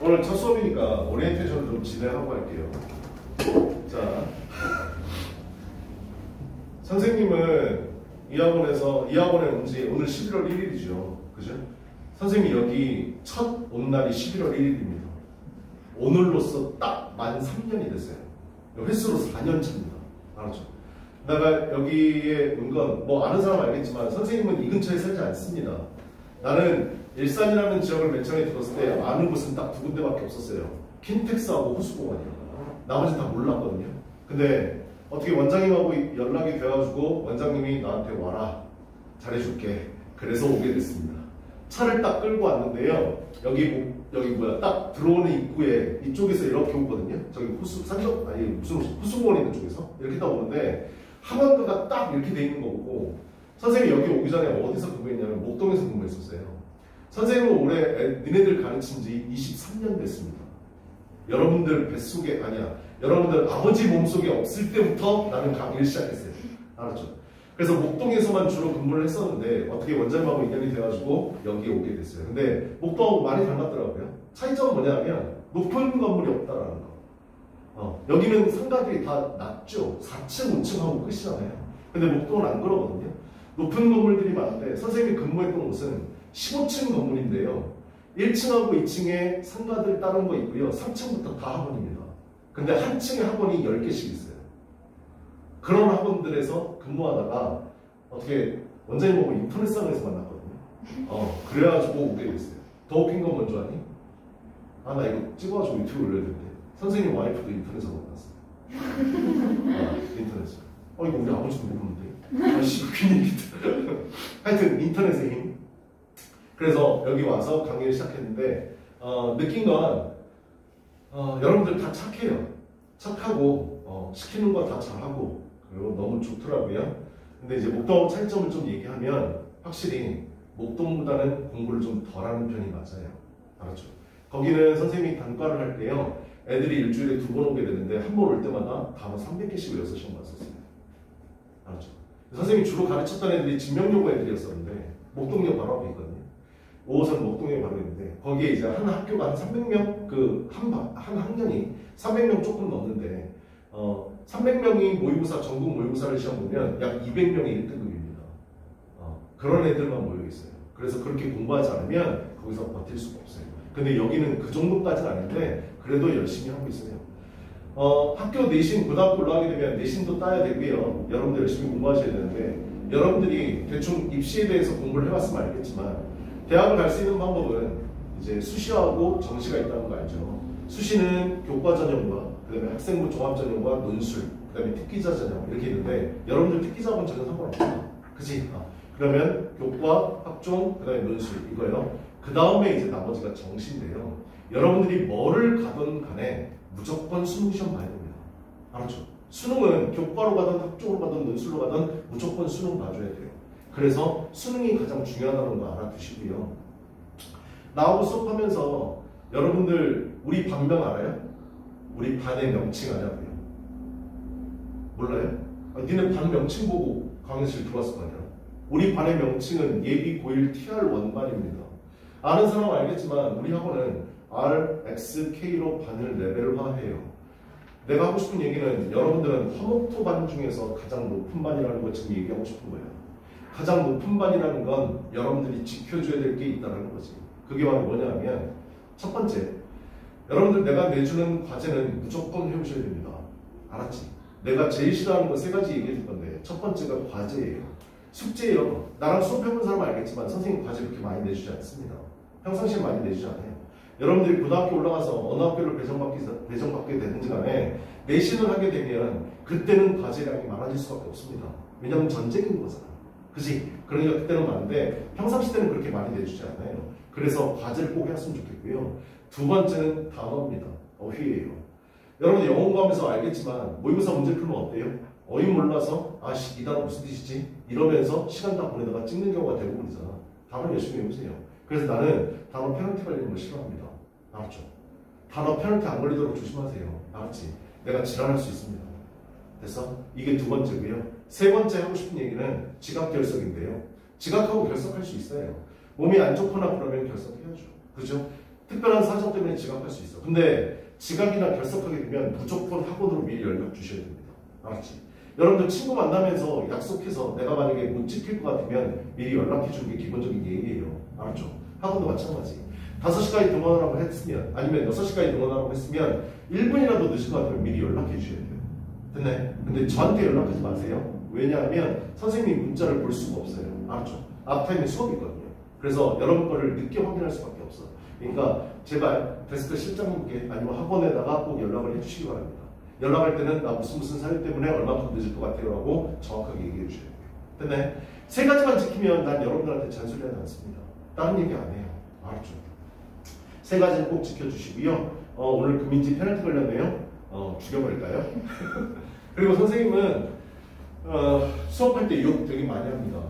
오늘 첫 수업이니까 오리엔테이션을 좀 진행하고 할게요. 자, 선생님은 이 학원에 온 지 오늘 11월 1일이죠. 그죠? 선생님이 여기 첫 온 날이 11월 1일입니다. 오늘로써 딱 만 3년이 됐어요. 횟수로 4년 차입니다. 알았죠? 내가 여기에 온 건 뭐 아는 사람 알겠지만 선생님은 이 근처에 살지 않습니다. 나는 일산이라는 지역을 맨 처음에 들었을 때 아는 곳은 딱 두 군데밖에 없었어요. 킨텍스하고 호수공원이요. 나머지 다 몰랐거든요. 근데 어떻게 원장님하고 연락이 돼가지고 원장님이 나한테 와라, 잘해줄게. 그래서 오게 됐습니다. 차를 딱 끌고 왔는데요. 여기 뭐야, 딱 들어오는 입구에 이쪽에서 이렇게 오거든요. 저기 무슨 호수공원 있는 쪽에서 이렇게 딱 오는데 학원도가 딱 이렇게 돼 있는 거고, 선생님이 여기 오기 전에 어디서 근무했냐면 목동에서 근무했었어요. 선생님은 올해 니네들 가르친 지 23년 됐습니다. 여러분들 뱃속에, 여러분들 아버지 몸속에 없을 때부터 나는 강의를 시작했어요. 알았죠? 그래서 목동에서만 주로 근무를 했었는데 어떻게 원장님하고 인연이 돼가지고 여기에 오게 됐어요. 근데 목동하고 많이 닮았더라고요. 차이점은 뭐냐면 높은 건물이 없다라는 거. 여기는 상가들이 다 낮죠. 4층, 5층 하고 끝이잖아요. 근데 목동은 안 그러거든요. 높은 건물들이 많은데 선생님이 근무했던 곳은 15층 건물인데요. 1층하고 2층에 상가들 다른 거 있고요. 3층부터 다 학원입니다. 근데 한 층에 학원이 10개씩 있어요. 그런 학원들에서 근무하다가 어떻게 원장님하고 인터넷상에서 만났거든요. 그래가지고 오게 됐어요. 더 웃긴 건 뭔지 아니? 나 이거 찍어가지고 유튜브 올려야 되는데 선생님 와이프도 인터넷에서 만났어요. 인터넷에서. 이거 우리 아버지도 모르는데. 괜히 하여튼 인터넷의 힘. 그래서 여기 와서 강의를 시작했는데 느낀 건 여러분들 다 착해요. 착하고 시키는 거 다 잘하고 그리고 너무 좋더라고요. 근데 이제 목동하고 차이점을 좀 얘기하면 확실히 목동보다는 공부를 좀 덜하는 편이 맞아요. 알았죠? 거기는 선생님이 단과를 할 때요. 애들이 일주일에 2번 오게 되는데 한 번 올 때마다 단어 300개씩 외워서 시험 봤었어요. 알았죠? 선생님이 주로 가르쳤던 애들이 진명여고 애들이었었는데 목동역 바로 앞에 있거든요. 5호선 목동에 바로 있는데 거기에 이제 한 학교가 한 300명 한 학년이 300명 조금 넘는데 300명이 모의고사 전국 모의고사를 시험 보면 약 200명이 1등급입니다. 그런 애들만 모여 있어요. 그래서 그렇게 공부하지 않으면 거기서 버틸 수가 없어요. 근데 여기는 그 정도까지는 아닌데 그래도 열심히 하고 있어요. 학교 내신 고등학교 올라가게 되면 내신도 따야 되고요. 여러분들 열심히 공부하셔야 되는데 여러분들이 대충 입시에 대해서 공부를 해봤으면 알겠지만 대학을 갈 수 있는 방법은 이제 수시하고 정시가 있다는 거 알죠? 수시는 교과 전형과 그다음에 학생부 종합 전형과 논술, 그다음에 특기자 전형 이렇게 있는데 여러분들 특기자하고는 전혀 상관없어요. 그치? 그러면 교과, 학종, 그다음에 논술 이거요. 그 다음에 이제 나머지가 정시인데요. 여러분들이 뭐를 가든 간에 무조건 수능 시험 봐야 됩니다. 알았죠? 수능은 교과로 가든 학종으로 가든 논술로 가든 무조건 수능 봐줘야 돼요. 그래서 수능이 가장 중요하다는 거 알아두시고요. 나하고 수업하면서 여러분들 우리 반명 알아요? 우리 반의 명칭 아냐고요? 몰라요? 니네 반 명칭 보고 강의실 들어왔을 거 아니야? 우리 반의 명칭은 예비 고1 TR1반입니다. 아는 사람은 알겠지만 우리 학원은 R, X, K로 반을 레벨화해요. 내가 하고 싶은 얘기는 여러분들은 화목토 반 중에서 가장 높은 반이라는 거 지금 얘기하고 싶은 거예요. 가장 높은 반이라는 건 여러분들이 지켜줘야 될 게 있다는 거지. 그게 바로 뭐냐면 첫 번째, 여러분들 내가 내주는 과제는 무조건 해오셔야 됩니다. 알았지? 내가 제일 싫어하는 거 3가지 얘기해 줄 건데 첫 번째가 과제예요. 숙제예요. 나랑 수업해본 사람은 알겠지만 선생님 과제 그렇게 많이 내주지 않습니다. 평상시에 많이 내주지 않아요. 여러분들이 고등학교 올라가서 어느 학교를 배정받게 되든지 간에 내신을 하게 되면 그때는 과제량이 많아질 수밖에 없습니다. 왜냐하면 전쟁인 거잖아. 그치? 그러니까 그때는 많은데 평상시 때는 그렇게 많이 내주지 않아요. 그래서 과제를 꼭 했으면 좋겠고요. 두 번째는 단어입니다. 어휘예요. 여러분들 영어 공부하면서 알겠지만 모의고사 문제 풀면 어때요? 어휘 몰라서 이 단어 무슨 뜻이지? 이러면서 시간 다 보내다가 찍는 경우가 대부분이잖아. 단어 열심히 해보세요. 그래서 나는 단어 페널티 걸리는 걸 싫어합니다. 알았죠? 단어 페널티 안 걸리도록 조심하세요. 알았지? 내가 지랄할 수 있습니다. 됐어? 이게 두 번째고요. 세 번째 하고 싶은 얘기는 지각 결석인데요. 지각하고 결석할 수 있어요. 몸이 안 좋거나 그러면 결석해야죠. 그죠? 특별한 사정 때문에 지각할 수 있어. 근데 지각이나 결석하게 되면 무조건 학원으로 미리 연락 주셔야 됩니다. 알았지? 여러분들 친구 만나면서 약속해서 내가 만약에 못 지킬 것 같으면 미리 연락해 주는 게 기본적인 예의예요. 알았죠? 학원도 마찬가지. 5시까지 등원하라고 했으면 아니면 6시까지 등원하라고 했으면 1분이라도 늦은 것 같으면 미리 연락해 주셔야 돼요. 됐네? 근데 저한테 연락하지 마세요. 왜냐하면 선생님이 문자를 볼 수가 없어요. 알았죠? 앞타임에 수업이 있거든요. 그래서 여러분 거를 늦게 확인할 수밖에 없어. 그러니까 제발 데스크 실장님께 아니면 학원에다가 꼭 연락을 해주시기 바랍니다. 연락할 때는 나 무슨 사유 때문에 얼마큼 늦을 것 같아요 하고 정확하게 얘기해 주셔야 돼요. 됐네? 세 가지만 지키면 난 여러분들한테 잔소리하지 않습니다. 다른 얘기 안 해요. 알았죠? 세 가지는 꼭 지켜주시고요. 오늘 금인지 페널티 걸렸네요. 죽여버릴까요? 그리고 선생님은 수업할 때 욕 되게 많이 합니다.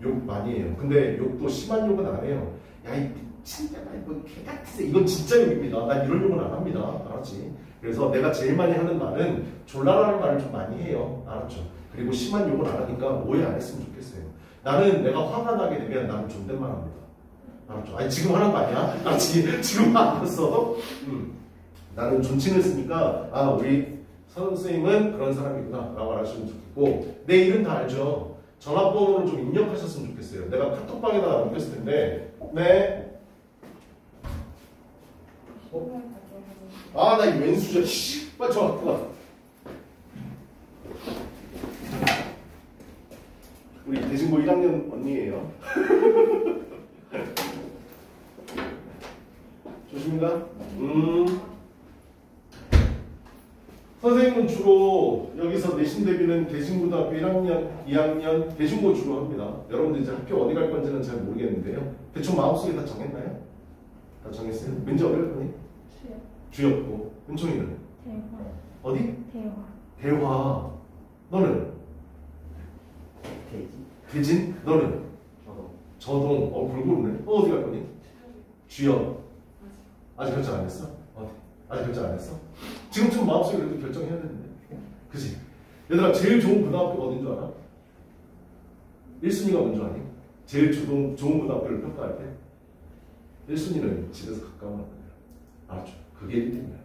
욕 많이 해요. 근데 욕도 심한 욕은 안 해요. 야, 이 미친 년아, 뭐 개같으세. 이건 진짜 욕입니다. 난 이런 욕은 안 합니다. 알았지? 그래서 내가 제일 많이 하는 말은 졸라라는 말을 좀 많이 해요. 알았죠? 그리고 심한 욕은 안 하니까 오해 안 했으면 좋겠어요. 나는 내가 화가 나게 되면 나는 존댓말 합니다. 알았죠? 아니 지금 하는 거 아니야? 아 지금 안 했어? 나는 존칭을 쓰니까 아 우리 선생님은 그런 사람이구나 라고 알아주시면 좋겠고 내 이름 다 알죠? 전화번호를 좀 입력하셨으면 좋겠어요. 내가 카톡방에다가 남겼을 텐데 네. 아 나 이 왼수저 씨 빨리 전화 끊어. 우리 대진고 1학년 언니예요. 좋습니다. 선생님은 주로 여기서 내신 대비는 대진고등학교 1학년, 2학년 대진고 주로 합니다. 여러분들 이제 학교 어디 갈 건지는 잘 모르겠는데요. 대충 마음속에 다 정했나요? 다 정했어요? 왠지 어려울 거니? 주였고. 은총이는? 대화. 어디? 대화. 대화. 너는? 돼지. 대진? 너는? 저도. 저동. 골고루네. 어디 갈 거니? 주역. 아직 결정 안 했어? 아직 결정 안 했어? 지금쯤 마음속에 그래도 결정해야 되는데. 그치? 얘들아, 제일 좋은 고등학교가 어딘 줄 알아? 1순위가 뭔 줄 아니? 제일 좋은 고등학교를 평가할 때 1순위는 집에서 가까운 학교야. 알았죠? 그게 1등이야.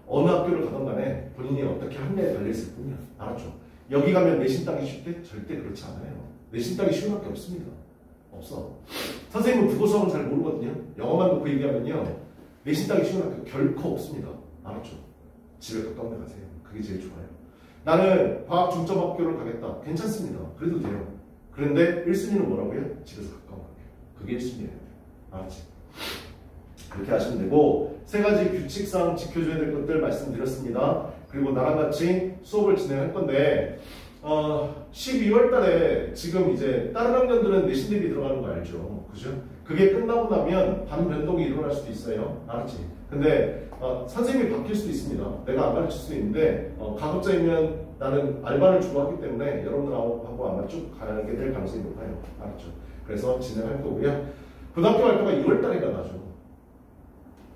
어느 학교를 가든 간에 본인이 어떻게 합리에 달려있을 뿐이야. 알았죠? 여기 가면 내신 따기 쉽대? 절대 그렇지 않아요. 내신 따기 쉬운 학교 없습니다. 없어. 선생님은 국어 수학은 잘 모르거든요. 영어만 놓고 얘기하면요. 내신 따기 쉬운 학교 결코 없습니다. 알았죠? 집에 가까운 데 가세요. 그게 제일 좋아요. 나는 과학 중점 학교를 가겠다. 괜찮습니다. 그래도 돼요. 그런데 1순위는 뭐라고요? 집에서 가까운 학교. 그게 1순위예요. 알았지? 그렇게 하시면 되고 세 가지 규칙상 지켜줘야 될 것들 말씀드렸습니다. 그리고 나랑 같이 수업을 진행할 건데 12월 달에 지금 이제 다른 학년들은 내신 대비 들어가는 거 알죠? 그죠? 그게 끝나고 나면 반 변동이 일어날 수도 있어요. 알았지? 근데 선생님이 바뀔 수도 있습니다. 내가 안 가르칠 수도 있는데 가급적이면 나는 알바를 주로 하기 때문에 여러분들하고 아마 쭉 가게 될 가능성이 높아요. 알았죠? 그래서 진행할 거고요. 고등학교 발표가 2월 달인가 나죠.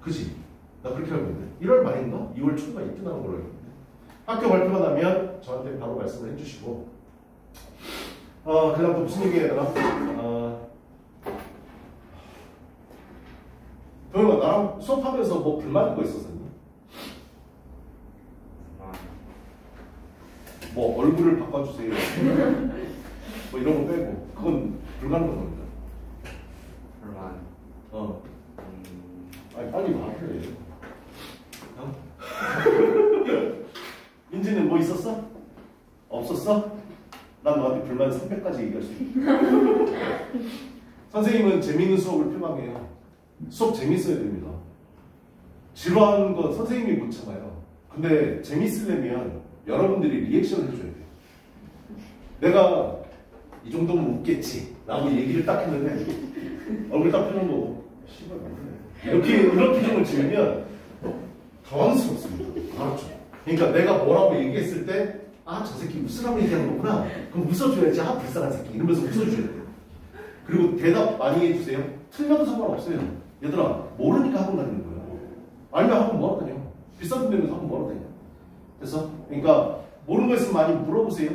그지? 나 그렇게 알고 있는데 1월 말인가? 2월 초인가 이때 나온 걸로 알고 있는데 학교 발표가 나면 저한테 바로 말씀을 해주시고 그 다음 또 무슨 얘기 해야 되나? 도영아 나랑 수업하면서 뭐 불만인 거 있었었니? 뭐 얼굴을 바꿔주세요 뭐 이런 거 빼고 그건 불가능한 겁니다. 불만. 아니 빨리 말해. 민지는 뭐 있었어? 없었어? 난 너한테 불만 300까지 얘기할 수 있어. 선생님은 재미있는 수업을 표방해요. 수업 재밌어야 됩니다. 지루한 건 선생님이 못 참아요. 근데 재밌으려면 여러분들이 리액션을 해줘야 돼요. 내가 이 정도면 웃겠지 라고 얘기를 딱 했는데 얼굴 딱 펴는 거고 씨발 이렇게 표정을 지으면 당황스럽습니다. 알았죠? 그러니까 내가 뭐라고 얘기했을 때 아, 저 새끼 웃으라고 얘기하는 거구나. 그럼 웃어줘야지. 아, 불쌍한 새끼. 이러면서 웃어줘야 돼요. 그리고 대답 많이 해주세요. 틀려도 상관없어요. 얘들아, 모르니까 학원 다니는 거야. 알면 학원 뭐하러 다녀? 비싼 돈 내면서 학원 뭐하러 다녀? 됐어? 그러니까 모르는 거 있으면 많이 물어보세요.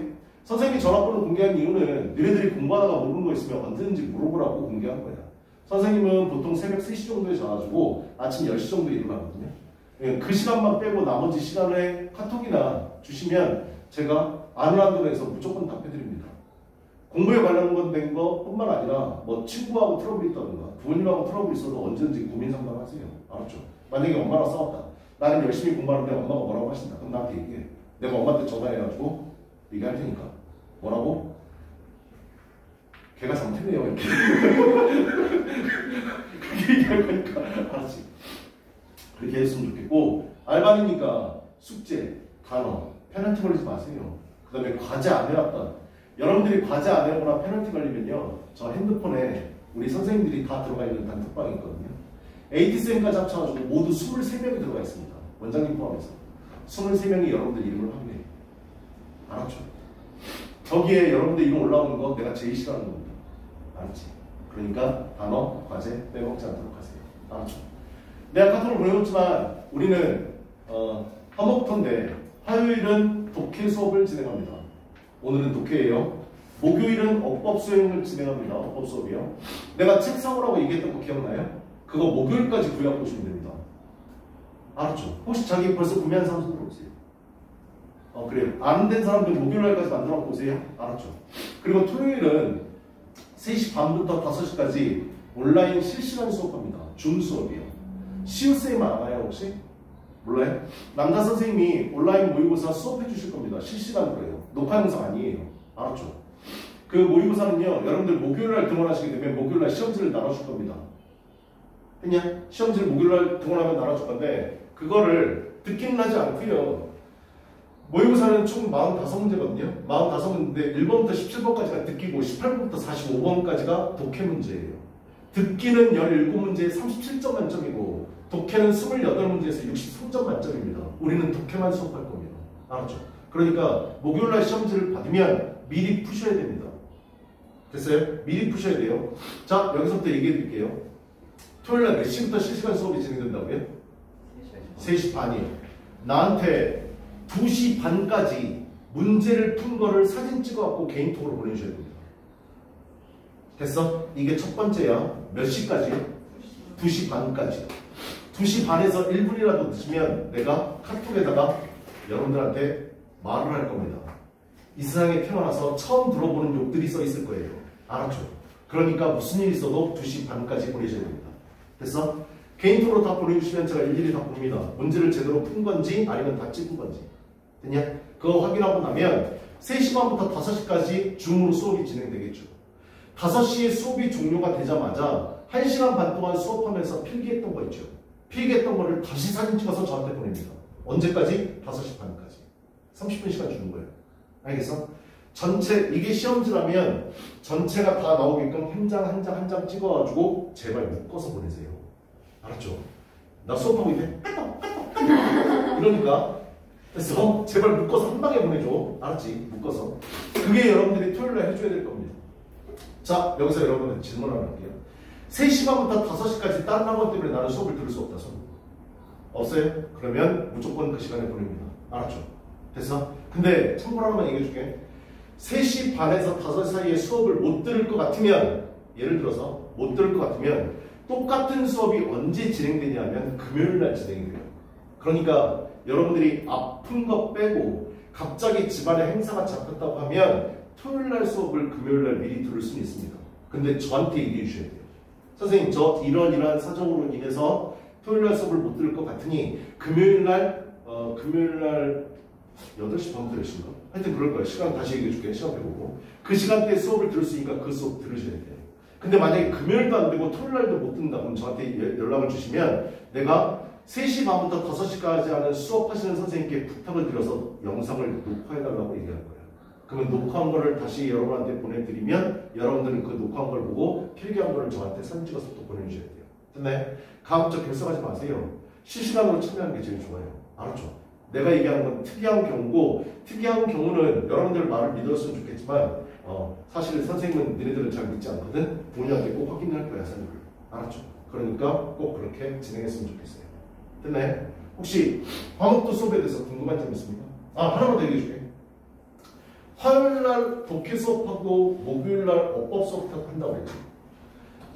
선생님이 전화번호 공개한 이유는 너희들이 공부하다가 모르는 거 있으면 언제든지 물어보라고 공개한 거야. 선생님은 보통 새벽 3시 정도에 자가지고 아침 10시 정도에 일어나거든요. 그 시간만 빼고 나머지 시간에 카톡이나 주시면 제가 아는 한도 내에서 무조건 답해드립니다. 공부에 관련된 것뿐만 아니라 뭐 친구하고 트러블이 있다든가 부모님하고 트러블이 있어도 언제든지 고민 상담하세요. 알았죠? 만약에 엄마랑 싸웠다. 나는 열심히 공부하는데 엄마가 뭐라고 하신다. 그럼 나한테 얘기해. 내가 엄마한테 전화해가지고 얘기할 테니까. 뭐라고? 걔가 잘못했네요. 이렇게. 그렇게 얘기할 거니까. 알았지? 그렇게 했으면 좋겠고, 알바니까 숙제, 단어, 페널티 걸리지 마세요. 그 다음에 과제 안 해왔다. 여러분들이 과제 안 해오거나 페널티 걸리면요, 저 핸드폰에 우리 선생님들이 다 들어가 있는 단톡방이 있거든요. AT쌤까지 합쳐가지고 모두 23명이 들어가 있습니다. 원장님 포함해서. 23명이 여러분들 이름을 확인해요. 알았죠? 저기에 여러분들 이름 올라오는 거 내가 제일 싫어하는 겁니다. 알았지? 그러니까 단어, 과제 빼먹지 않도록 하세요. 알았죠? 내가 카톡을 보내줬지만 우리는 화목토인데 화요일은 독해 수업을 진행합니다. 오늘은 독해예요. 목요일은 어법 수행을 진행합니다. 어법 수업이요. 내가 책 사오라고 얘기했던 거 기억나요? 그거 목요일까지 구해갖고 오시면 됩니다. 알았죠? 혹시 자기 벌써 구매한 사람 손 들어보세요. 그래요. 안 된 사람들 목요일날까지 만들어 보세요. 알았죠? 그리고 토요일은 3시 반부터 5시까지 온라인 실시간 수업합니다. 줌 수업이요. 시우쌤 알아요 혹시? 몰라요? 남자 선생님이 온라인 모의고사 수업해 주실 겁니다. 실시간으로요. 녹화 영상 아니에요. 알았죠? 그 모의고사는요. 여러분들 목요일날 등원하시게 되면 목요일날 시험지를 나눠줄 겁니다. 했냐? 시험지를 목요일날 등원하면 나눠줄 건데 그거를 듣기는 하지 않고요. 모의고사는 총 45문제거든요. 45문제인데 1번부터 17번까지가 듣기고 18번부터 45번까지가 독해 문제예요. 듣기는 17문제에 37점 만점이고 독해는 28문제에서 63점 만점입니다. 우리는 독해만 수업할 겁니다. 알았죠? 그러니까 목요일날 시험지를 받으면 미리 푸셔야 됩니다. 됐어요? 미리 푸셔야 돼요. 자, 여기서부터 얘기해 드릴게요. 토요일날 몇 시부터 실시간 수업이 진행된다고요? 3시 반이에요. 나한테 2시 반까지 문제를 푼 거를 사진 찍어갖고 개인톡으로 보내주셔야 됩니다. 됐어? 이게 첫 번째야. 몇 시까지? 2시 반까지. 2시 반에서 1분이라도 늦으면 내가 카톡에다가 여러분들한테 말을 할 겁니다. 이 세상에 태어나서 처음 들어보는 욕들이 써 있을 거예요. 알았죠? 그러니까 무슨 일이 있어도 2시 반까지 보내셔야 됩니다. 됐어? 개인톡으로 다 보내주시면 제가 일일이 다 봅니다. 문제를 제대로 푼 건지 아니면 다 찍은 건지. 됐냐? 그거 확인하고 나면 3시 반부터 5시까지 줌으로 수업이 진행되겠죠. 5시에 수업이 종료가 되자마자 1시간 반 동안 수업하면서 필기했던 거 있죠. 필기했던 거를 다시 사진 찍어서 저한테 보냅니다. 언제까지? 5시 반까지. 30분 시간 주는 거예요. 알겠어? 전체, 이게 시험지라면 전체가 다 나오게끔 한 장 한 장 한 장 찍어가지고 제발 묶어서 보내세요. 알았죠? 나 수업하고 있는데 이러니까 그래서 제발 묶어서 한 방에 보내줘. 알았지? 묶어서. 그게 여러분들이 토요일날 해줘야 될 겁니다. 자, 여기서 여러분들 질문 하나 할게요. 3시 반부터 5시까지 다른 학원 때문에 나는 수업을 들을 수 없다. 손. 없어요? 그러면 무조건 그 시간에 보냅니다. 알았죠? 됐어? 근데 참고로 한번 얘기해줄게. 3시 반에서 5시 사이에 수업을 못 들을 것 같으면, 예를 들어서 못 들을 것 같으면 똑같은 수업이 언제 진행되냐면 금요일날 진행이 돼요. 그러니까 여러분들이 아픈 거 빼고 갑자기 집안에 행사가 잡혔다고 하면 토요일날 수업을 금요일날 미리 들을 수는 있습니다. 근데 저한테 얘기해 주셔야 돼요. 선생님, 저 이런 사정으로 인해서 토요일날 수업을 못 들을 것 같으니 금요일날 8시 반부터 몇 시인가? 하여튼 그럴 거예요. 시간 다시 얘기해 줄게요. 시간 빼보고. 그 시간대에 수업을 들을 수 있으니까 그 수업 들으셔야 돼요. 근데 만약에 금요일도 안 되고 토요일날도 못 듣는다 그럼 저한테 연락을 주시면 내가 3시 반부터 5시까지 하는 수업하시는 선생님께 부탁을 드려서 영상을 녹화해달라고 얘기할 거예요. 그러면 녹화한 거를 다시 여러분한테 보내드리면 여러분들은 그 녹화한 걸 보고 필기한 거를 저한테 사진 찍어서 또 보내주셔야 돼요. 됐나요? 가급적 결석하지 마세요. 실시간으로 참여하는 게 제일 좋아요. 알았죠? 내가 얘기하는 건 특이한 경우고 특이한 경우는 여러분들 말을 믿었으면 좋겠지만 사실 선생님은 너네들은 잘 믿지 않거든. 부모님한테 꼭 확인할 거야. 선생님. 알았죠? 그러니까 꼭 그렇게 진행했으면 좋겠어요. 됐나요? 혹시 화목도 수업에 대해서 궁금한 점 있습니까? 하나만 더 얘기해 줄게. 화요일날 독해 수업하고 목요일날 어법 수업 한다고 했지.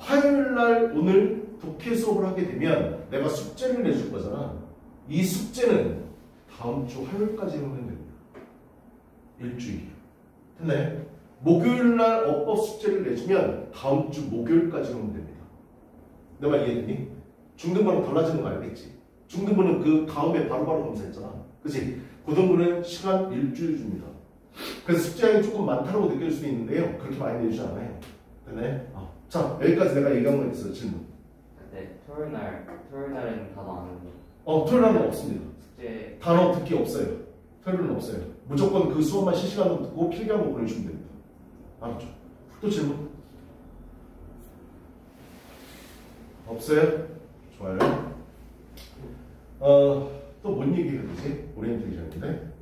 화요일날 오늘 독해 수업을 하게 되면 내가 숙제를 내줄 거잖아. 이 숙제는 다음 주 화요일까지 하면 됩니다. 일주일이요. 됐나요? 목요일날 어법 숙제를 내주면 다음 주 목요일까지 하면 됩니다. 내 말 이해되니? 중등부는 달라지는 거 알겠지? 중등부는 그 다음에 바로바로 검사했잖아. 그치? 고등부는 시간 일주일 줍니다. 그래서 숙제량이 조금 많다고 느낄 수도 있는데요. 그렇게 많이 내주지 않아요. 됐네? 자, 여기까지 내가 얘기한 거 있어요. 질문. 근데 토요일날에는 단어 안 하는 토요일날은 없습니다. 숙제 단어 듣기 없어요. 토요일은 없어요. 무조건 그 수업만 실시간으로 듣고 필기하고 보내주시면 됩니다. 알았죠? 또 질문? 없어요? 좋아요. 또 뭔 얘기해야 되지? 오리엔테이션인데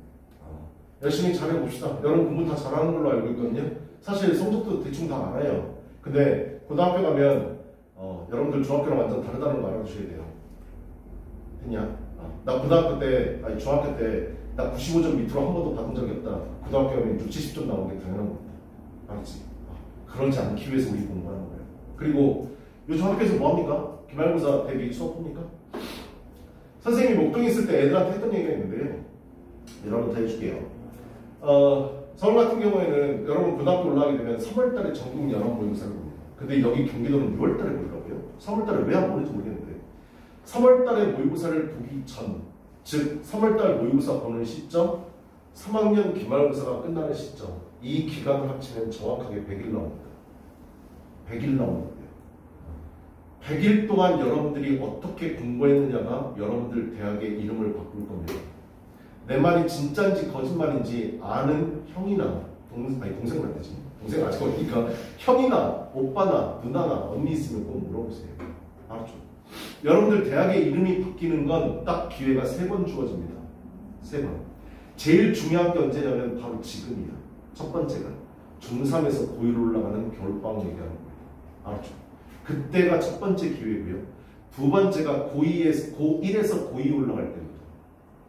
열심히 잘해봅시다. 여러분 공부 다 잘하는 걸로 알고 있거든요. 사실 성적도 대충 다 알아요. 근데 고등학교 가면 여러분들 중학교랑 완전 다르다는 거 알아두셔야 돼요. 됐냐? 나 고등학교 때, 아니 중학교 때 나 95점 밑으로 한 번도 받은 적이 없다. 고등학교 가면 6, 70점 나오는 게 당연한 겁니다. 알았지? 그러지 않기 위해서 우리 공부하는 거예요. 그리고 요즘 학교에서 뭐합니까? 기말고사 대비 수업 합니까? 선생님이 목동에 있을 때 애들한테 했던 얘기가 있는데요. 여러분부터 해줄게요. 서울 같은 경우에는 여러분 고등학교 올라가게 되면 3월달에 전국 연합 모의고사를 봅니다. 근데 여기 경기도는 6월달에 보더라고요. 3월달에 왜 안 보는지 모르겠는데 3월달에 모의고사를 보기 전, 즉 3월달 모의고사 보는 시점, 3학년 기말고사가 끝나는 시점, 이 기간을 합치면 정확하게 100일 나옵니다. 100일 나옵니다. 100일 동안 여러분들이 어떻게 공부했느냐가 여러분들 대학의 이름을 바꿀 겁니다. 내 말이 진짜인지 거짓말인지 아는 형이나 동생만 되지. 동생 아직 어리니까 형이나 오빠나 누나나 언니 있으면 꼭 물어보세요. 알았죠? 여러분들 대학의 이름이 바뀌는 건 딱 기회가 3번 주어집니다. 3번. 제일 중요한 게 언제냐면 바로 지금이야. 첫 번째가 중3에서 고1로 올라가는 겨울방학 얘기하는 거예요. 알았죠? 그때가 첫 번째 기회고요. 두 번째가 고1에서 고2 올라갈 때입니다.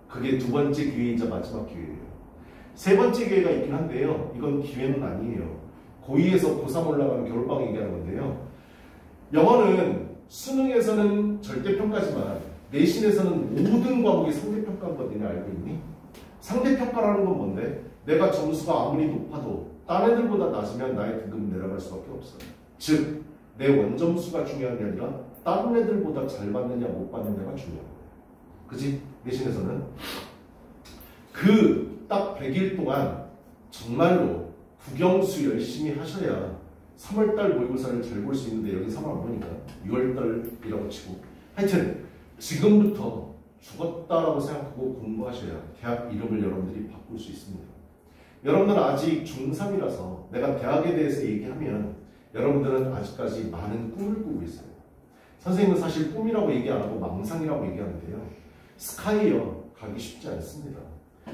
그게 두 번째 기회이자 마지막 기회예요. 세 번째 기회가 있긴 한데요. 이건 기회는 아니에요. 고2에서 고3 올라가는 겨울방학 얘기하는 건데요. 영어는 수능에서는 절대평가지만 내신에서는 모든 과목이 상대평가인 거 니네 알고 있니? 상대평가라는 건 뭔데? 내가 점수가 아무리 높아도 딴 애들보다 낮으면 나의 등급은 내려갈 수밖에 없어요. 즉, 내 원점수가 중요한 게 아니라 다른 애들보다 잘 받느냐 못 받느냐가 중요한 거예요. 그지? 내신에서는 그 딱 100일 동안 정말로 국영수 열심히 하셔야 3월달 모의고사를 잘 볼 수 있는데 여기 3월 안 보니까 6월달이라고 치고 하여튼 지금부터 죽었다라고 생각하고 공부하셔야 대학 이름을 여러분들이 바꿀 수 있습니다. 여러분들은 아직 중3이라서 내가 대학에 대해서 얘기하면 여러분들은 아직까지 많은 꿈을 꾸고 있어요. 선생님은 사실 꿈이라고 얘기 안 하고 망상이라고 얘기하는데요. 스카이요, 가기 쉽지 않습니다.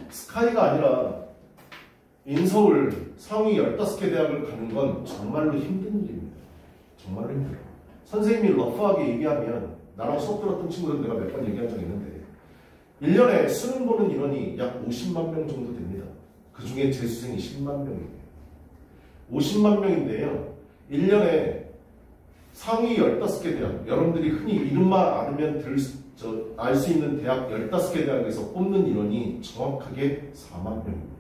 스카이가 아니라 인서울 상위 15개 대학을 가는 건 정말로 힘든 일입니다. 정말로 힘들어요. 선생님이 러프하게 얘기하면 나랑 수업 들었던 친구들 내가 몇 번 얘기한 적이 있는데 1년에 수능 보는 인원이 약 50만 명 정도 됩니다. 그 중에 재수생이 10만 명이에요. 50만 명인데요. 1년에 상위 15개 대학, 여러분들이 흔히 이름만 알면 알 수 있는 대학 15개 대학에서 뽑는 인원이 정확하게 4만 명입니다.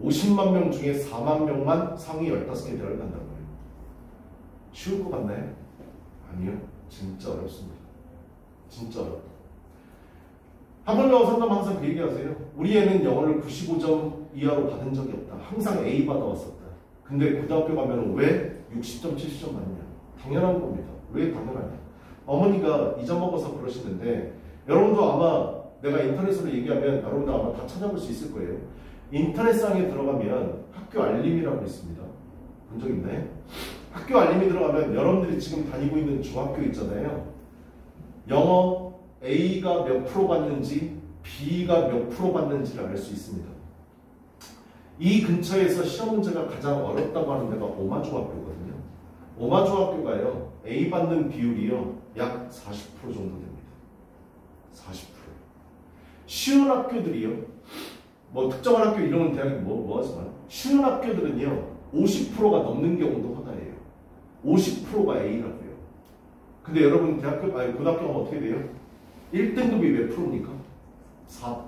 50만 명 중에 4만 명만 상위 15개 대학을 간다는 거예요. 쉬울 것 같나요? 아니요. 진짜 어렵습니다. 진짜 어렵다. 학원영어 상담 항상 그 얘기하세요. 우리 애는 영어를 95점 이하로 받은 적이 없다. 항상 A 받아왔었다. 근데 고등학교 가면 왜 60점, 70점 받느냐? 당연한 겁니다. 왜 당연하냐? 어머니가 잊어먹어서 그러시는데 여러분도 아마 내가 인터넷으로 얘기하면 여러분도 아마 다 찾아볼 수 있을 거예요. 인터넷상에 들어가면 학교 알림이라고 있습니다. 본 적 있나요? 학교 알림이 들어가면 여러분들이 지금 다니고 있는 중학교 있잖아요. 영어 A가 몇 프로 받는지 B가 몇 프로 받는지를 알 수 있습니다. 이 근처에서 시험 문제가 가장 어렵다고 하는 데가 오마중학교거든요. 오마중학교가요. A 받는 비율이요. 약 40% 정도 됩니다. 40%. 쉬운 학교들이요. 뭐 특정한 학교 이름은 대학이 뭐 하지만 쉬운 학교들은요 50%가 넘는 경우도 허다해요. 50%가 A라고요. 근데 여러분 대학교 아니 고등학교가 어떻게 돼요? 1등급이 몇 프로입니까? 4%.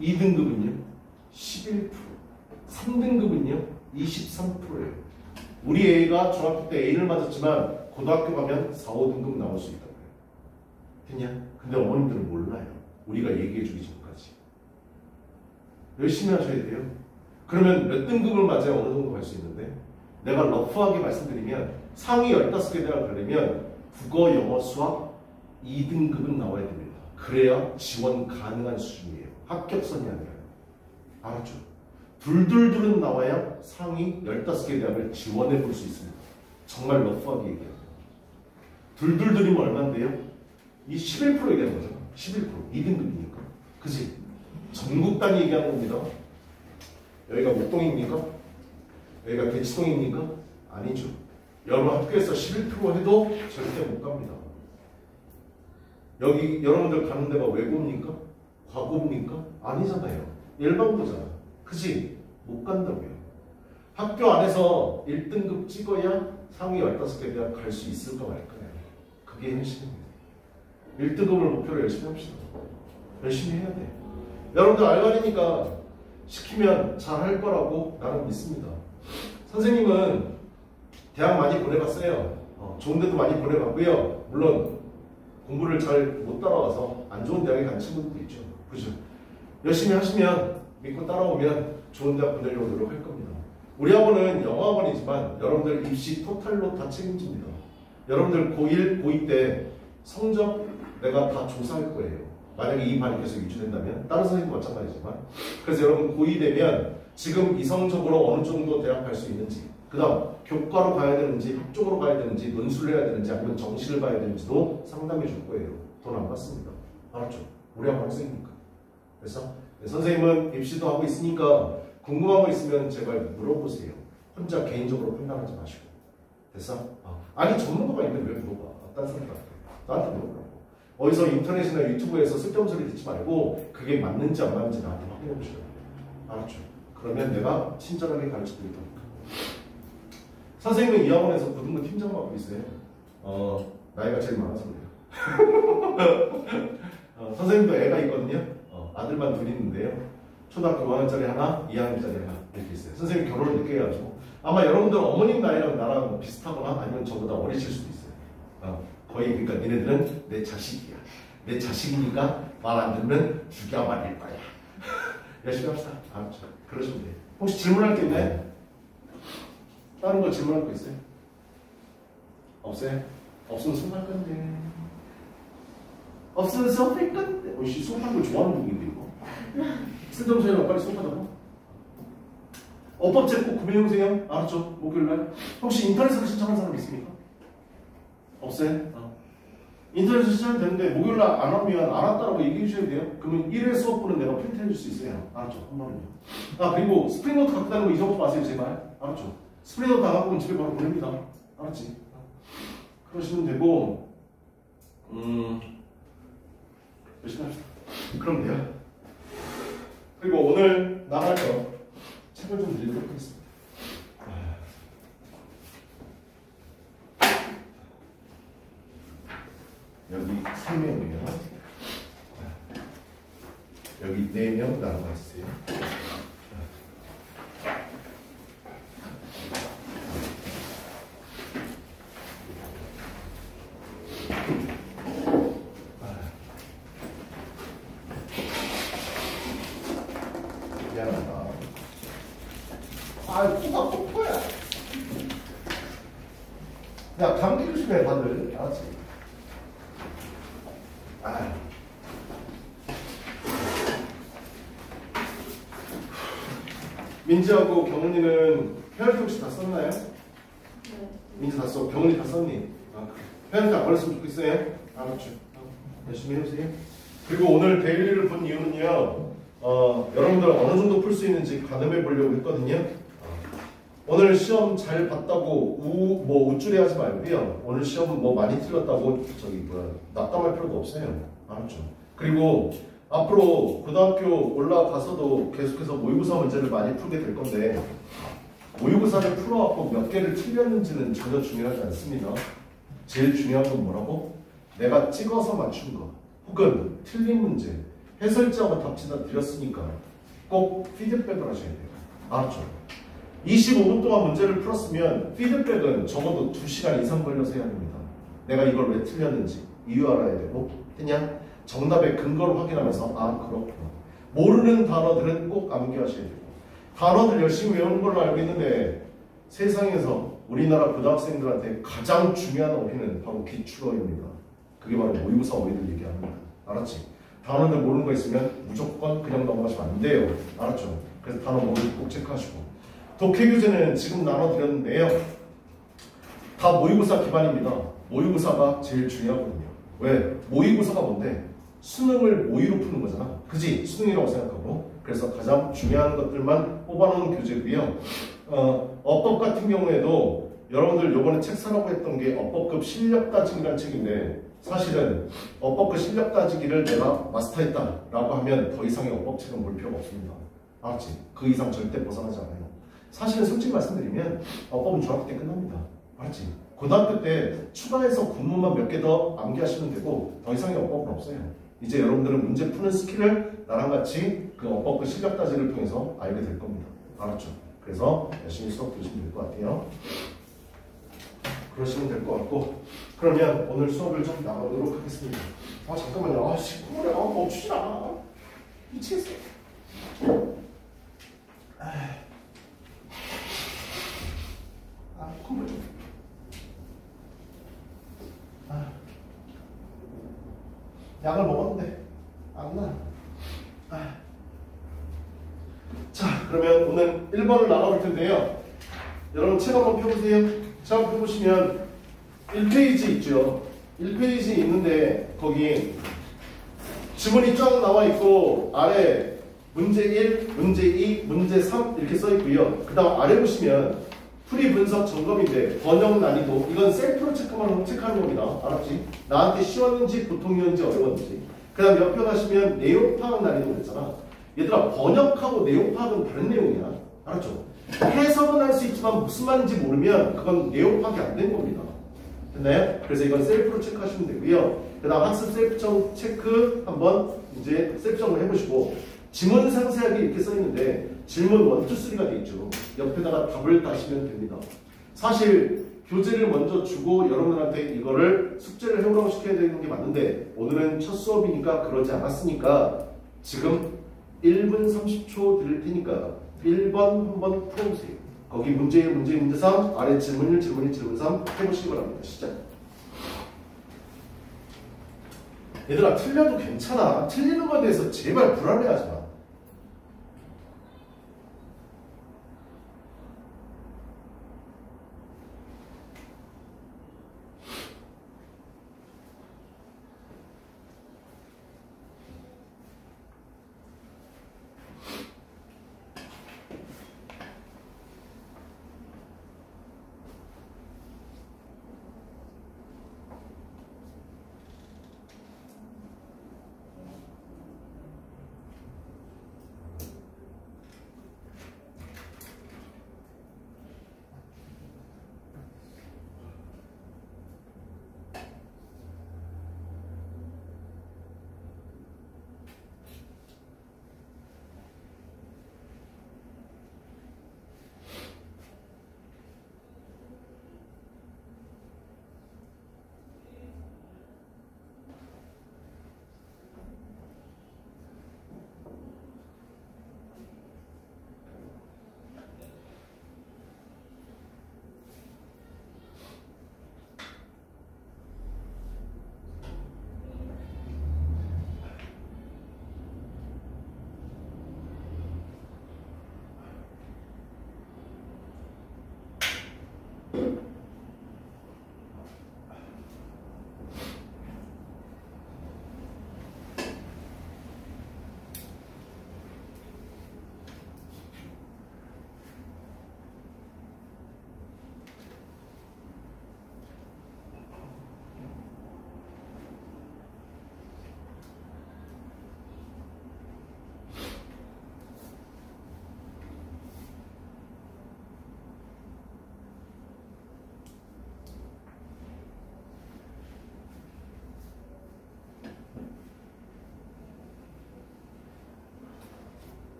2등급은요? 11%. 3등급은요? 23%예요. 우리 애가 중학교 때 A를 맞았지만 고등학교 가면 4, 5등급 나올 수 있다고요. 됐냐? 근데 어머님들은 몰라요. 우리가 얘기해주기 전까지. 열심히 하셔야 돼요. 그러면 몇 등급을 맞아야 어느 정도 갈 수 있는데 내가 러프하게 말씀드리면 상위 15개 대학을 가려면 국어, 영어, 수학 2등급은 나와야 됩니다. 그래야 지원 가능한 수준이에요. 합격선이 아니라요. 알았죠? 둘둘둘은 나와야 상위 15개 대학을 지원해 볼 수 있습니다. 정말 러프하게 얘기합니다. 둘둘둘이면 얼마인데요? 이 11% 얘기하는 거잖아. 11% 2등급이니까. 그치? 전국 단위 얘기하는 겁니다. 여기가 목동입니까? 여기가 대치동입니까? 아니죠. 여러분 학교에서 11% 해도 절대 못 갑니다. 여기 여러분들 가는 데가 외고입니까? 과고입니까? 아니잖아요. 일반고잖아. 그치? 못 간다고요. 학교 안에서 1등급 찍어야 상위 15개 대학 갈 수 있을까 말까요? 그게 현실입니다. 1등급을 목표로 열심히 합시다. 열심히 해야 돼. 여러분들 알바니까 시키면 잘 할 거라고 나는 믿습니다. 선생님은 대학 많이 보내봤어요. 좋은 데도 많이 보내봤고요. 물론 공부를 잘 못 따라와서 안 좋은 대학에 간 친구들도 있죠. 그죠? 열심히 하시면 믿고 따라오면 좋은 대학 보내려고 노력할 겁니다. 우리 학원은 영어학원이지만 여러분들 입시 토탈로 다 책임집니다. 여러분들 고1, 고2 때 성적 내가 다 조사할 거예요. 만약에 이 반이 계속 유지된다면 다른 선생님도 마찬가지지만 그래서 여러분 고2 되면 지금 이성적으로 어느 정도 대학 갈 수 있는지 그 다음 교과로 가야 되는지 학종으로 가야 되는지 논술을 해야 되는지 아니면 정시를 봐야 되는지도 상담해 줄 거예요. 돈 안 받습니다. 알았죠? 우리 학원 학생이니까. 그래서 선생님은 입시도 하고 있으니까 궁금한 거 있으면 제발 물어보세요. 혼자 개인적으로 판단하지 마시고. 됐어? 아니 전문가가 있는데 왜 물어봐? 딴 사람들한테. 나한테 물어보라고. 어디서 인터넷이나 유튜브에서 쓸데없는 소리 듣지 말고 그게 맞는지 안 맞는지 나한테 확인해 보셔야 돼요. 알았죠? 그러면 내가 친절하게 가르쳐 드릴 테니까. 선생님은 이 학원에서 고등부 팀장 맡고 있어요. 나이가 제일 많아서 그래요. 선생님도 애가 있거든요. 아들만 둘 있는데요. 초등학교 5학년짜리 하나, 2학년짜리 하나 이렇게 있어요. 선생님 결혼을 늦게 해가지고 아마 여러분들 어머님 나이랑 나랑 비슷하거나 아니면 저보다 어리실 수도 있어요. 거의 그러니까 니네들은 내 자식이야. 내 자식이니까 말 안 듣는 죽여버릴 거야. 열심히 합시다. 알았죠? 그러시면 돼요. 혹시 질문할 게 있나요? 다른 거 질문할 거 있어요? 없어요? 없으면 수업할 건데. 없으면 수업할 건데. 씨, 수업하는 거 좋아하는 분인데 이거. 쓸데없는 소리랑 빨리 수업하자고. 어법제 꼭 구매해오세요. 알았죠? 목요일날. 혹시 인터넷으로 신청한 사람 있습니까? 없어요? 인터넷으로 신청하면 되는데 목요일날 안 오면 안 왔다라고 얘기해 주셔야 돼요. 그러면 1회 수업분은 내가 프린트해 줄 수 있어요. 알았죠? 한 번은요. 그리고 스프링노트 갖고 다니는 거 잊어먹지 마세요. 제발. 알았죠? 스프링노트 안 갖고 오면 집에 바로 보냅니다. 알았지? 그러시면 되고 열심히 합시다. 그럼 돼요. 그리고 오늘 나갈 거 책을 좀 드리도록 하겠습니다. 여기 3명이면 여기 4명 나눠가 있어요. 미안하다. 코가 폭포야. 야, 감기 조심해, 다들. 알았지? 민지하고 경은이는 페널티 혹시 다 썼나요? 네. 민지 다 써. 경은이 다 썼니? 페널티 안 걸렸으면 좋겠어요. 알았죠? 열심히 해보세요. 그리고 오늘 데일리를 본 이유는요. 여러분들 어느 정도 풀 수 있는지 가늠해 보려고 했거든요. 오늘 시험 잘 봤다고 우쭐해 하지 말고요. 오늘 시험 많이 틀렸다고 낙담할 필요도 없어요. 알았죠? 그리고 앞으로 고등학교 올라가서도 계속해서 모의고사 문제를 많이 풀게 될 건데 모의고사를 풀어갖고 몇 개를 틀렸는지는 전혀 중요하지 않습니다. 제일 중요한 건 뭐라고? 내가 찍어서 맞춘 거 혹은 틀린 문제 해설자하고 답지 다 드렸으니까 꼭 피드백을 하셔야 돼요. 알았죠? 25분 동안 문제를 풀었으면 피드백은 적어도 2시간 이상 걸려서 해야 됩니다. 내가 이걸 왜 틀렸는지 이유 알아야 되고 그냥 정답의 근거를 확인하면서 아 그렇구나. 모르는 단어들은 꼭 암기하셔야 되고 단어들 열심히 외우는 걸로 알고 있는데 세상에서 우리나라 고등학생들한테 가장 중요한 어휘는 바로 기출어입니다. 그게 바로 모의고사 어휘를 얘기합니다. 알았지? 단어들 모르는 거 있으면 무조건 그냥 넘어가시면 안 돼요. 알았죠? 그래서 단어 모르는 꼭 체크하시고 독해 교재는 지금 나눠드렸는데요. 다 모의고사 기반입니다. 모의고사가 제일 중요하거든요. 왜? 모의고사가 뭔데? 수능을 모의로 푸는 거잖아. 그지? 수능이라고 생각하고. 그래서 가장 중요한 것들만 뽑아놓은 교재고요. 어법 같은 경우에도 여러분들 요번에 책 사라고 했던 게 어법급 실력 따지기라는 책인데 사실은 어법급 실력 따지기를 내가 마스터했다 라고 하면 더 이상의 어법책은 볼 필요가 없습니다. 알았지? 그 이상 절대 벗어나지 않아요. 사실은 솔직히 말씀드리면 어법은 중학교 때 끝납니다. 알았지? 고등학교 때 추가해서 군문만 몇 개 더 암기하시면 되고 더 이상의 어법은 없어요. 이제 여러분들은 문제 푸는 스킬을 나랑 같이 그 어법급 실력 따지기를 통해서 알게 될 겁니다. 알았죠? 그래서 열심히 수업 들으시면 될 것 같아요. 그러시면 될 것 같고 그러면 오늘 수업을 좀 나가도록 하겠습니다. 아 잠깐만요. 아씨 콧물이 멈추지 않아. 미치겠어. 콧물 좀. 약을 먹었는데 안 나. 자 그러면 오늘 1번을 나가볼 텐데요. 여러분 책 한번 펴보세요. 책 한번 펴보시면 1페이지 있죠. 1페이지 있는데 거기 지문이 쫙 나와 있고 아래 문제 1, 문제 2, 문제 3 이렇게 써 있고요. 그 다음 아래 보시면 풀이 분석 점검인데 번역 난이도 이건 셀프로 체크하는 겁니다. 알았지? 나한테 쉬웠는지 보통이었는지 어려웠는지. 그 다음 옆에 가시면 내용 파악 난이도 그랬잖아. 얘들아 번역하고 내용 파악은 다른 내용이야. 알았죠? 해석은 할 수 있지만 무슨 말인지 모르면 그건 내용 파악이 안 된 겁니다. 됐나요? 그래서 이건 셀프로 체크하시면 되고요. 그 다음 학습 셀프 체크 한번 이제 셀프 점검 해보시고 지문 상세하게 이렇게 써있는데 질문 1, 2, 3가 돼 있죠. 옆에다가 답을 다시면 됩니다. 사실 교재를 먼저 주고 여러분들한테 이거를 숙제를 해오라고 시켜야 되는 게 맞는데 오늘은 첫 수업이니까 그러지 않았으니까 지금 1분 30초 드릴 테니까 1번 한번 풀어보세요. 거기 문제 1, 문제 2, 문제 3 아래 질문 1, 질문 2, 질문 3 해보시기 바랍니다. 시작. 얘들아 틀려도 괜찮아. 틀리는 거에 대해서 제발 불안해하지 마.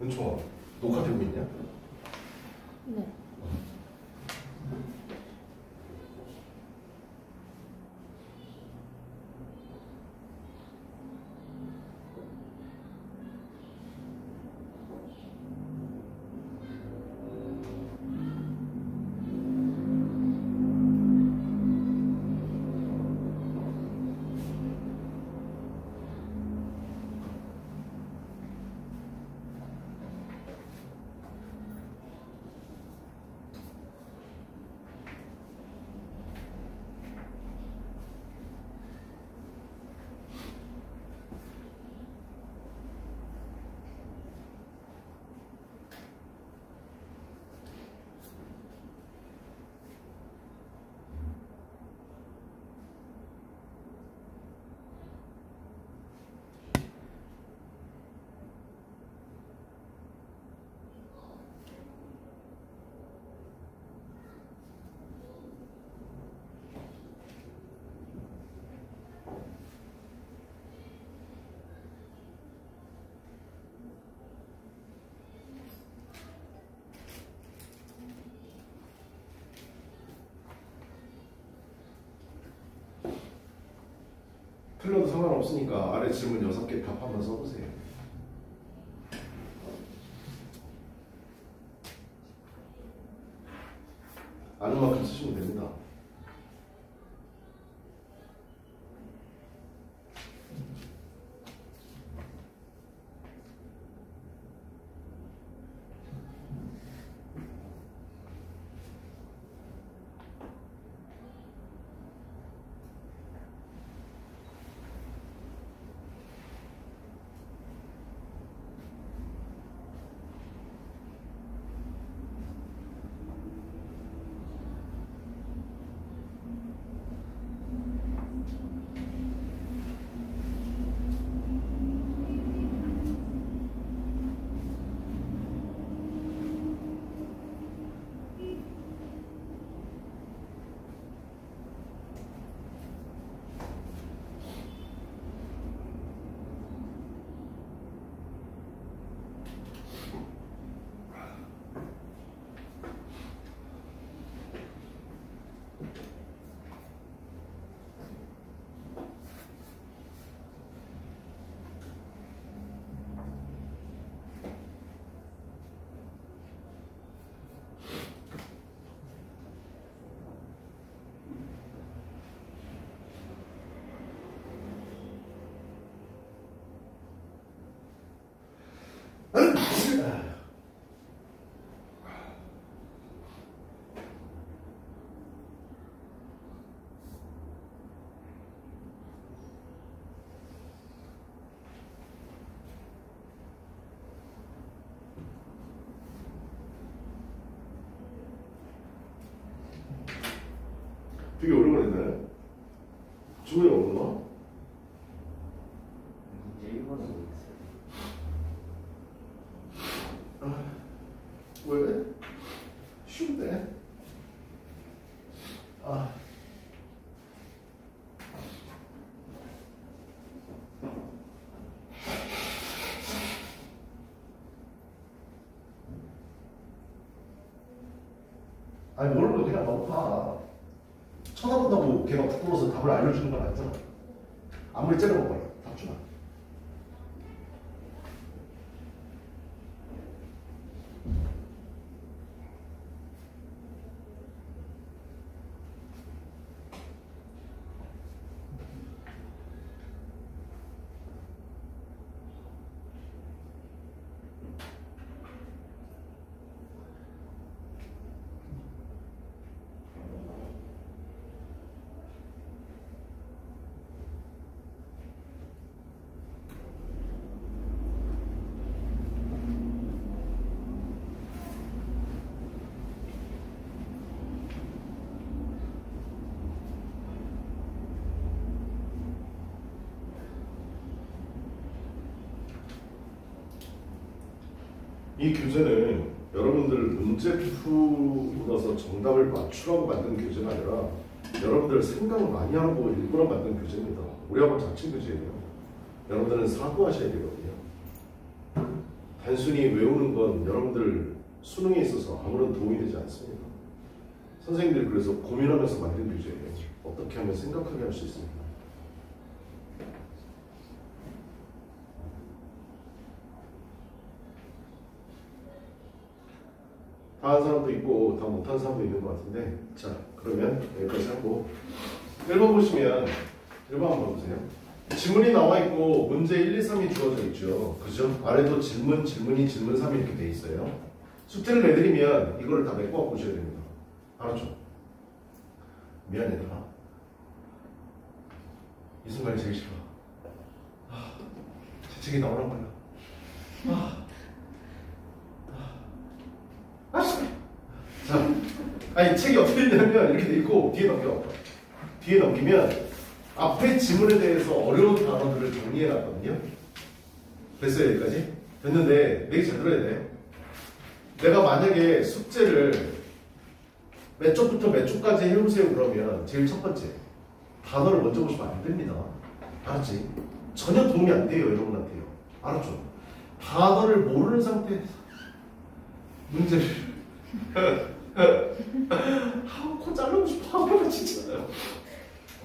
은총아, 녹화되고 있냐? 네. 틀려도 상관없으니까 아래 질문 6개 답 한번 써보세요. 아는 만큼 쓰시면 됩니다. 되게 오래 걸렸나요? 주문이 없나? 이제 1번은 모르겠어요. 왜? 쉬운데? 아니 모르면 그냥 넘어가. 쳐다본다고 걔가 부끄러워서 답을 알려주는 건 아니잖아. 아무리 째려봐봐 답 주나. 이 교재는 여러분들 문제풀어서 정답을 맞추라고 만든 교재가 아니라 여러분들 생각을 많이 하고 일부러 만든 교재입니다. 우리 학원 자체 교재예요. 여러분들은 사고하셔야 되거든요. 단순히 외우는 건 여러분들 수능에 있어서 아무런 도움이 되지 않습니다. 선생님들이 그래서 고민하면서 만든 교재예요. 어떻게 하면 생각하게 할 수 있습니까? 다 한 사람도 있고 다 못한 사람도 있는 것 같은데, 자 그러면 여기까지 하고 1번 보시면 1번 한번 보세요. 지문이 나와 있고 문제 1, 2, 3이 주어져 있죠. 그죠? 아래도 질문, 질문이 질문 3이 이렇게 돼 있어요. 숙제를 내드리면 이거를 다 메꿔 갖고 오셔야 됩니다. 알았죠? 미안 얘들아. 이 순간이 제일 싫어. 제 책이 나오란 말이야. 자, 아니 책이 어떻게 되냐면 이렇게 돼 있고 뒤에 넘겨. 뒤에 넘기면 앞에 지문에 대해서 어려운 단어들을 정리해 놨거든요. 됐어요 여기까지? 됐는데 내 얘기 잘 들어야 돼. 내가 만약에 숙제를 몇 쪽부터 몇 쪽까지 해오세요 그러면 제일 첫 번째 단어를 먼저 보시면 안 됩니다. 알았지? 전혀 도움이 안 돼요 여러분한테요. 알았죠? 단어를 모르는 상태에서 문제를 코 자르고 싶어 진짜.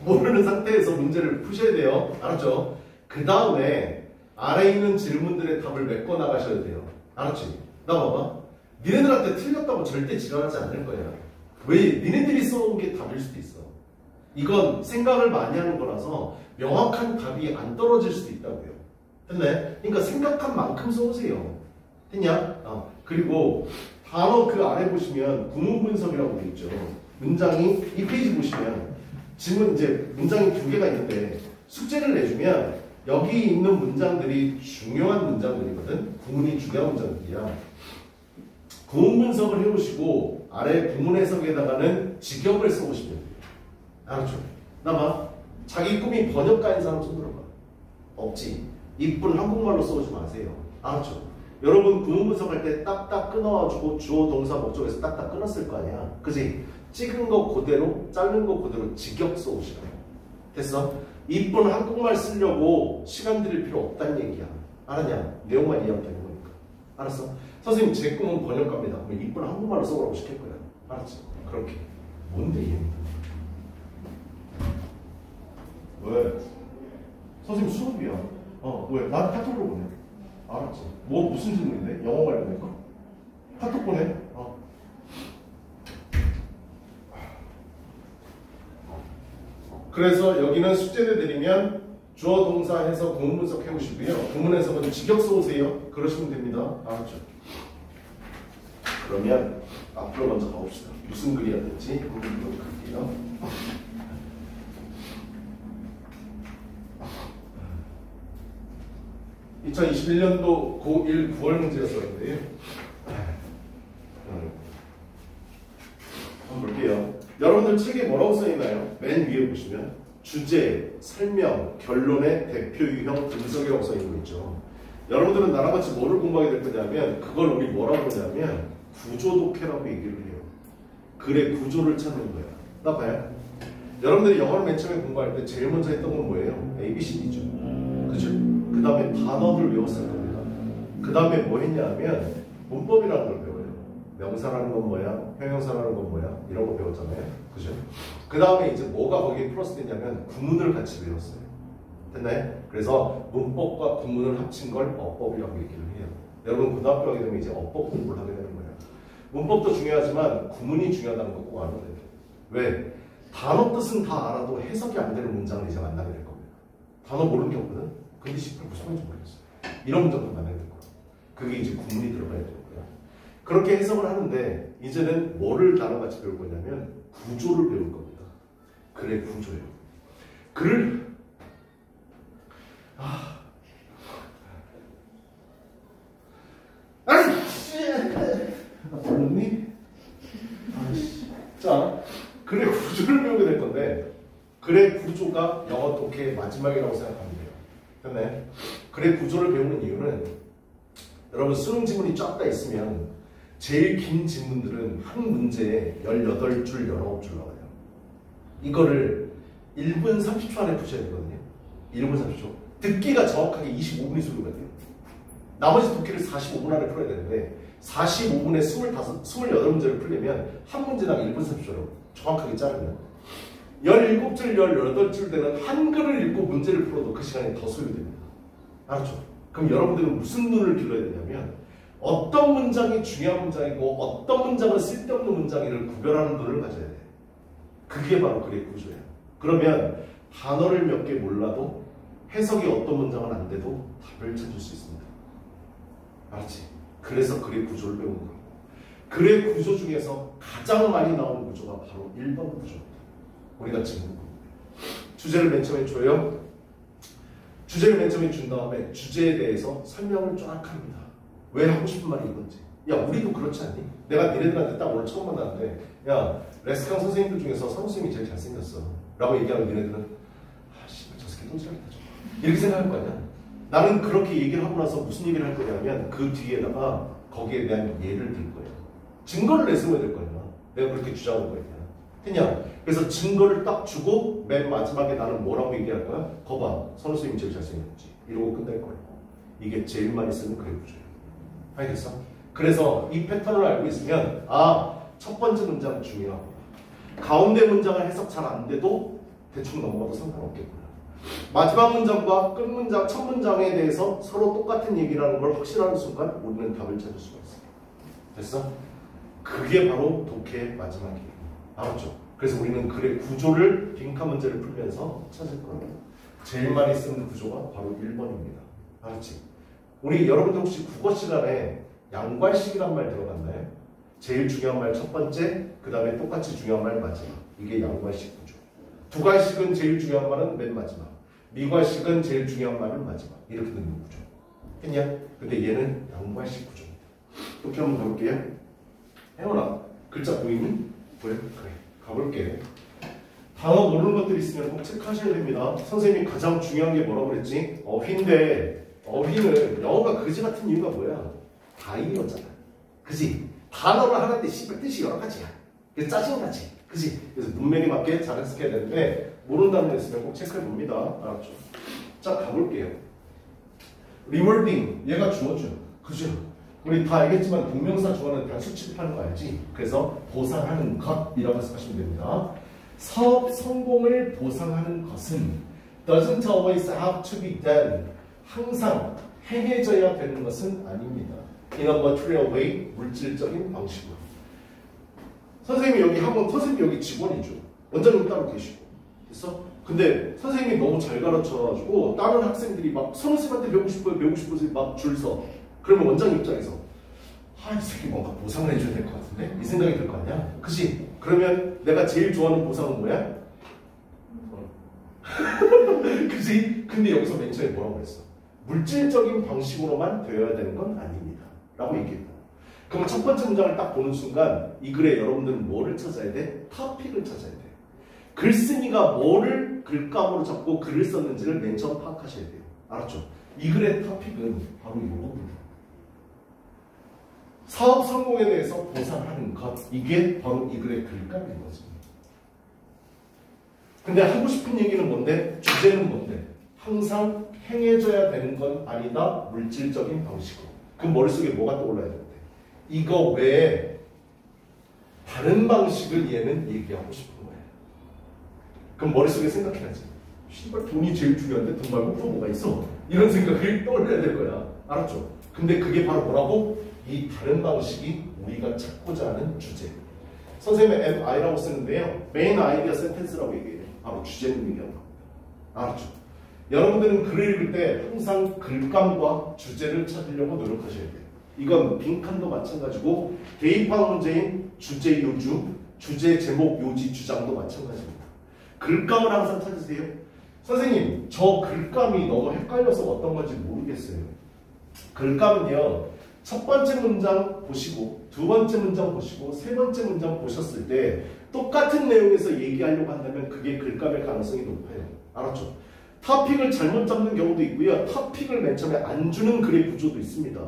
모르는 상태에서 문제를 푸셔야 돼요. 알았죠? 그 다음에 아래에 있는 질문들의 답을 메꿔 나가셔야 돼요. 알았지? 나 봐봐. 니네들한테 틀렸다고 절대 지랄하지 않을 거야. 왜? 니네들이 써온 게 답일 수도 있어. 이건 생각을 많이 하는 거라서 명확한 답이 안 떨어질 수도 있다고요. 됐네? 그러니까 생각한 만큼 써오세요. 됐냐? 그리고 단어 그 아래 보시면 구문 분석이라고 되어 있죠. 문장이 이 페이지 보시면 지문 이제 문장이 2개가 있는데 숙제를 내주면 여기 있는 문장들이 중요한 문장들이거든. 구문이 중요한 문장들이야. 구문 분석을 해오시고 아래 구문 해석에다가는 직역을 써오시면 돼요. 알았죠? 나봐. 자기 꿈이 번역가인 사람 손 들어봐. 없지. 이쁜 한국말로 써오지 마세요. 알았죠? 여러분 구문 분석할 때 딱딱 끊어가지고 주어 동사 목적에서 딱딱 끊었을 거 아니야. 그지? 찍은 거 그대로 자른 거 그대로 직역 써오시라. 됐어? 이쁜 한국말 쓰려고 시간 들일 필요 없다는 얘기야. 알았냐? 내용만 이해하면 되는 거니까. 알았어? 선생님 제 꿈은 번역가입니다. 그럼 이쁜 한국말로 써오라고 시킬 거야. 알았지? 그렇게. 뭔데 이해입니다. 왜? 선생님 수업이야. 왜? 난 카톡으로 보내. 알았지? 뭐 무슨 질문인데? 영어 관련된 거? 카톡 보내. 그래서 여기는 숙제 내드리면 주어 동사 해서 구문 분석 해오시고요. 구문 해석은 직역 써오세요. 그러시면 됩니다. 알았죠? 그러면 앞으로 먼저 가봅시다. 무슨 글이었는지 구문 분석할게요. 2021년도 고1 9월 문제였었는데요. 한번 볼게요. 여러분들 책에 뭐라고 써있나요? 맨 위에 보시면 주제, 설명, 결론의 대표 유형 분석이라고 써있는 거 있죠. 여러분들은 나랑 같이 뭐를 공부하게 될 거냐면 그걸 우리 뭐라고 그러냐면 구조독해라고 얘기를 해요. 글의 구조를 찾는 거야. 나 봐요. 여러분들이 영어를 맨 처음에 공부할 때 제일 먼저 했던 건 뭐예요? ABCD죠. 그죠? 그 다음에 단어를 외웠을 겁니다. 그 다음에 뭐 했냐 하면 문법이라는 걸 배워요. 명사라는 건 뭐야? 형용사라는 건 뭐야? 이런 거 배웠잖아요. 그죠? 그 다음에 이제 뭐가 거기에 플러스 됐냐면 구문을 같이 배웠어요. 됐나요? 그래서 문법과 구문을 합친 걸 어법이라고 얘기를 해요. 여러분 고등학교 가게 되면 이제 어법 공부를 하게 되는 거예요. 문법도 중요하지만 구문이 중요하다는 거 꼭 알아야 돼요. 왜? 단어 뜻은 다 알아도 해석이 안 되는 문장을 이제 만나게 될 겁니다. 단어 모르는 게 없거든? 근데 10% 무슨 말인지 모르겠어요. 이런 문장도 만나게 될 거야. 그게 이제 구문이 들어가야 되는 거야. 그렇게 해석을 하는데 이제는 뭐를 나랑 같이 배울 거냐면 구조를 배울 겁니다. 글의 구조예요. 글을 모르니? 자, 글의 구조를 배우게 될 건데 글의 구조가 영어 독해의 마지막이라고 생각하면 돼요. 됐네? 글의 구조를 배우는 이유는 여러분 수능 지문이 쫙 다 있으면 제일 긴 지문들은 한 문제에 18줄, 19줄 나와요. 이거를 1분 30초 안에 푸셔야 되거든요. 1분 30초. 듣기가 정확하게 25분이 소요가 돼요. 나머지 독해를 45분 안에 풀어야 되는데 45분에 28문제를 풀려면 한 문제당 1분 30초로 정확하게 자르면 17줄, 18줄 되는 한글을 읽고 문제를 풀어도 그 시간이 더 소요됩니다. 알았죠? 그럼 여러분들은 무슨 눈을 길러야 되냐면 어떤 문장이 중요한 문장이고 어떤 문장은 쓸데없는 문장이를 구별하는 눈을 가져야 돼. 그게 바로 글의 구조예요. 그러면 단어를 몇 개 몰라도 해석이 어떤 문장은 안 돼도 답을 찾을 수 있습니다. 알았지? 그래서 글의 구조를 배우는 거예요. 글의 구조 중에서 가장 많이 나오는 구조가 바로 1번 구조입니다. 우리가 지금 주제를 맨 처음에 줘요. 주제를 맨 처음에 준 다음에 주제에 대해서 설명을 쫙 합니다. 왜 하고 싶은 말이 이건지. 야, 우리도 그렇지 않니? 내가 니네들한테 딱 오늘 처음 만났는데 야, 레스캉 선생님들 중에서 선우 쌤이 제일 잘생겼어 라고 얘기하면 니네들은 아, 씨발 저 새끼 똥질하겠다 이렇게 생각할 거 아니야? 나는 그렇게 얘기를 하고 나서 무슨 얘기를 할 거냐면 그 뒤에다가 거기에 대한 예를 들 거예요. 증거를 내세워야 될 거야. 내가 그렇게 주장한 거야. 했냐? 그래서 증거를 딱 주고 맨 마지막에 나는 뭐라고 얘기할 거야? 거봐, 선우 선생님이 제일 잘생겼지. 이러고 끝낼 거야. 이게 제일 많이 쓰는 글의 구조예요. 알겠어? 그래서 이 패턴을 알고 있으면 아, 첫 번째 문장 중요하고 가운데 문장을 해석 잘 안 돼도 대충 넘어가도 상관없겠구나. 마지막 문장과 끝 문장, 첫 문장에 대해서 서로 똑같은 얘기라는 걸 확신하는 순간 우리는 답을 찾을 수가 있어요. 됐어? 그게 바로 독해의 마지막이에요. 알았죠? 그래서 우리는 글의 구조를 빈칸 문제를 풀면서 찾을 거예요. 제일 많이 쓰는 구조가 바로 1번입니다. 알았지? 우리 여러분들 혹시 국어 시간에 양괄식이란 말 들어봤나요? 제일 중요한 말 첫 번째, 그 다음에 똑같이 중요한 말 마지막. 이게 양괄식 구조. 두괄식은 제일 중요한 말은 맨 마지막. 미괄식은 제일 중요한 말은 마지막. 이렇게 되는 구조. 했냐? 근데 얘는 양괄식 구조입니다. 이렇게 한번 가볼게요. 혜원아, 글자 보이니? 보여? 그래. 가볼게. 단어 모르는 것들이 있으면 꼭 체크하셔야 됩니다. 선생님이 가장 중요한 게 뭐라고 그랬지? 어휘인데 어휘는 영어가 그지 같은 이유가 뭐야? 다이어잖아. 그지? 단어를 하는데 씨발 뜻이 여러 가지야. 그래서 짜증나지. 그지? 그래서 문맥에 맞게 잘 해석해야 되는데 모르는 단어 있으면 꼭 체크해 봅니다. 알았죠? 자, 가볼게요. 리워딩, 얘가 주어죠. 그죠? 우리 다 알겠지만 동명사 주어는 단수 취급하는 거 알지? 그래서 보상하는 것이라고 해석하시면 됩니다. 사업 성공을 보상하는 것은 doesn't always have to be done. 항상 행해져야 되는 것은 아닙니다. In a material way, 물질적인 방식으로. 선생님이 여기 한번, 선생님이 여기 직원이죠. 원장님 따로 계시고. 됐어? 근데 선생님이 너무 잘 가르쳐가지고 다른 학생들이 막 선생님한테 배우고 싶어요, 배우고 싶어서 막 줄 서. 그러면 원장 입장에서 아, 이 새끼 뭔가 보상을 해줘야 될 것 같은데? 이 생각이 들 거 아니야? 그치? 그러면 내가 제일 좋아하는 보상은 뭐야? 그치? 근데 여기서 맨 처음에 뭐라고 그랬어? 물질적인 방식으로만 되어야 되는 건 아닙니다. 라고 얘기했다. 그럼 첫 번째 문장을 딱 보는 순간 이 글에 여러분들은 뭐를 찾아야 돼? 토픽을 찾아야 돼. 글쓴이가 뭐를 글감으로 잡고 글을 썼는지를 맨 처음 파악하셔야 돼요. 알았죠? 이 글의 토픽은 바로 이겁니다. 사업 성공에 대해서 보상하는 것. 이게 바로 이 글의 글감인 거죠. 근데 하고 싶은 얘기는 뭔데? 주제는 뭔데? 항상 행해져야 되는 건 아니다. 물질적인 방식으로. 그 머릿속에 뭐가 떠올라야 되는데? 이거 외에 다른 방식을 얘는 얘기하고 싶은 거예요. 그럼 머릿속에 생각해야지. 씨발 돈이 제일 중요한데 돈 말고 또 뭐가 있어? 이런 생각을 떠올려야 될 거야. 알았죠? 근데 그게 바로 뭐라고? 이 다른 방식이 우리가 찾고자 하는 주제. 선생님은 MI라고 쓰는데요. Main Idea Sentence라고 얘기해요. 바로 주제는 얘기하는 겁니다. 알았죠? 여러분들은 글을 읽을 때 항상 글감과 주제를 찾으려고 노력하셔야 돼요. 이건 빈칸도 마찬가지고 대입학 문제인 주제 요주, 주제 제목 요지 주장도 마찬가지입니다. 글감을 항상 찾으세요. 선생님, 저 글감이 너무 헷갈려서 어떤 건지 모르겠어요. 글감은요, 첫 번째 문장 보시고 두 번째 문장 보시고 세 번째 문장 보셨을 때 똑같은 내용에서 얘기하려고 한다면 그게 글감일 가능성이 높아요. 알았죠? 토픽을 잘못 잡는 경우도 있고요. 토픽을 맨 처음에 안 주는 글의 구조도 있습니다.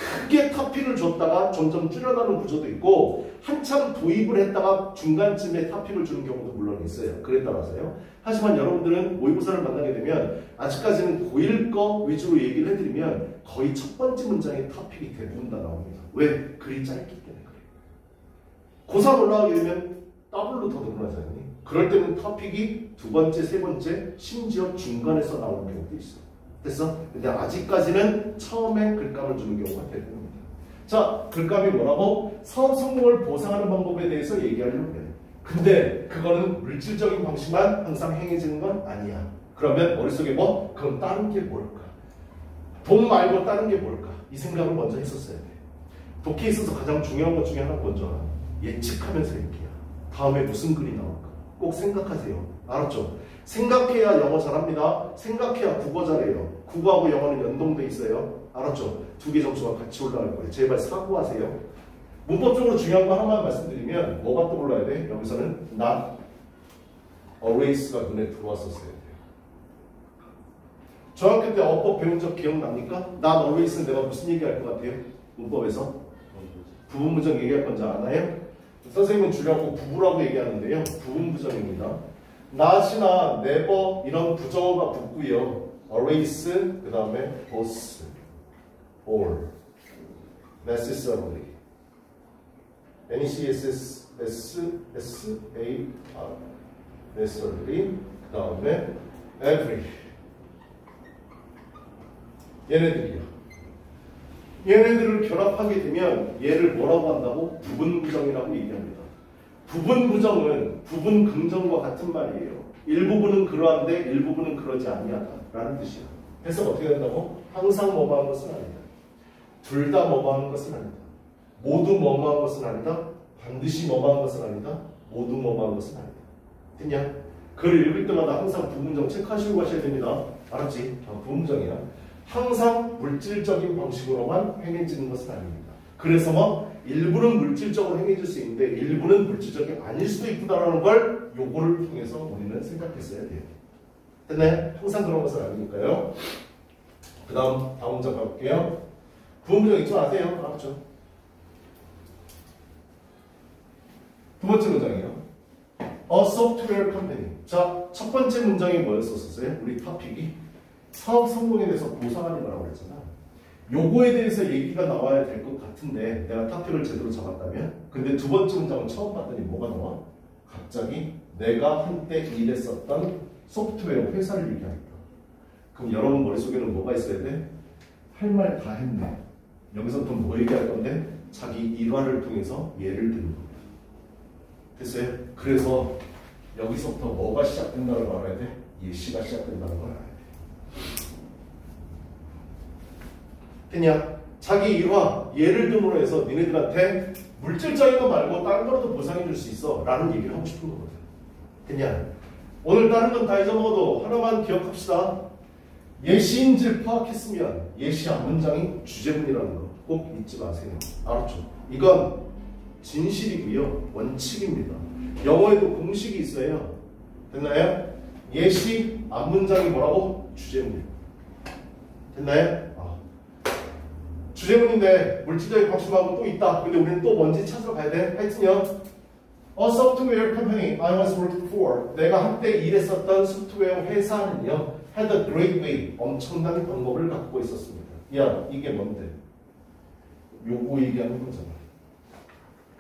크게 토픽을 줬다가 점점 줄여나가는 구조도 있고 한참 도입을 했다가 중간쯤에 토픽을 주는 경우도 물론 있어요. 그에 따라서요. 하지만 여러분들은 모의고사를 만나게 되면 아직까지는 고1 거 위주로 얘기를 해드리면 거의 첫 번째 문장에 토픽이 대부분 다 나옵니다. 왜? 글이 짧기 때문에 그래요. 고3 올라가게 되면 더블로 더 늘어나잖아요. 그럴 때는 토픽이 두 번째, 세 번째, 심지어 중간에서 나오는 경우도 있어요. 됐어? 근데 아직까지는 처음에 글감을 주는 경우가 대부분입니다. 자, 글감이 뭐라고? 사업 성공을 보상하는 방법에 대해서 얘기하려고 해요. 근데 그거는 물질적인 방식만 항상 행해지는 건 아니야. 그러면 머릿속에 뭐? 그럼 다른 게 뭘까? 돈 말고 다른 게 뭘까? 이 생각을 먼저 했었어야 돼. 독해에 있어서 가장 중요한 것 중에 하나 먼저 예측하면서 읽기야. 다음에 무슨 글이 나올까? 꼭 생각하세요. 알았죠? 생각해야 영어 잘합니다. 생각해야 국어 잘해요. 국어하고 영어는 연동돼 있어요. 알았죠? 두 개 점수가 같이 올라갈 거예요. 제발 사고하세요. 문법적으로 중요한 거 하나만 말씀드리면 뭐가 떠올라야 돼? 여기서는 not always가 눈에 들어왔었어야 돼요. 중학교 때 어법 배운 적 기억납니까? not always는 내가 무슨 얘기할 것 같아요? 문법에서 부분부정 얘기할 건지 아나요? 선생님은 주려고 부부라고 얘기하는데요. 부분부정입니다. not이나 never 이런 부정어가 붙고요. always, 그 다음에 both, all, necessarily, necessar, necessarily, 그 다음에 every. 얘네들을 결합하게 되면 얘를 뭐라고 한다고? 부분부정이라고 얘기합니다. 부분부정은 부분 긍정과 같은 말이에요. 일부분은 그러한데 일부분은 그러지 아니하다라는 뜻이야. 해석 어떻게 된다고? 항상 뭐뭐한 것은 아니다. 둘 다 뭐뭐한 것은 아니다. 모두 뭐뭐한 것은 아니다. 반드시 뭐뭐한 것은 아니다. 모두 뭐뭐한 것은 아니다. 됐냐? 글을 읽을 때마다 항상 부분부정 체크하시고 가셔야 됩니다. 알았지? 부분부정이야. 항상 물질적인 방식으로만 행해지는 것은 아닙니다. 그래서 뭐 일부는 물질적으로 행해질 수 있는데 일부는 물질적이 아닐 수도 있구나라는 걸 요거를 통해서 우리는 생각했어야 돼요. 됐나요? 항상 그런 것은 아니니까요. 그 다음 문장 가볼게요. 부분부정 잊지 마세요. 알았죠? 두 번째 문장이에요. A software company. 자, 첫 번째 문장이 뭐였었어요? 우리 토픽이 사업 성공에 대해서 보상하는 거라고 그랬잖아. 요거에 대해서 얘기가 나와야 될 것 같은데 내가 토픽을 제대로 잡았다면. 근데 두 번째 문장은 처음 봤더니 뭐가 나와? 갑자기 내가 한때 일했었던 소프트웨어 회사를 얘기하니까. 그럼 여러분 머릿속에는 뭐가 있어야 돼? 할 말 다 했네. 여기서부터 뭐 얘기할 건데? 자기 일화를 통해서 예를 드는 겁니다. 됐어요? 그래서 여기서부터 뭐가 시작된다는 걸 알아야 돼? 예시가 시작된다는 걸 알아야 돼. 됐냐? 자기 일화, 예를 듦으로 해서 니네들한테 물질적인 거 말고 다른 거라도 보상해 줄 수 있어 라는 얘기를 하고 싶은 거거든. 됐냐? 오늘 다른 건 다 잊어먹어도 하나만 기억합시다. 예시인지를 파악했으면 예시 앞문장이 주제문이라는 거 꼭 잊지 마세요. 알았죠? 이건 진실이고요. 원칙입니다. 영어에도 공식이 있어요. 됐나요? 예시 앞문장이 뭐라고? 주제문이에요. 됐나요? 주제문인데 물질적인 방식하고 또 있다. 근데 우리는 또 뭔지 찾으러 가야 돼. 하여튼요. A software company I was working for. 내가 한때 일했었던 소프트웨어 회사는요. had a great way. 엄청난 방법을 갖고 있었습니다. 야, 이게 뭔데? 요거 얘기하는 거잖아.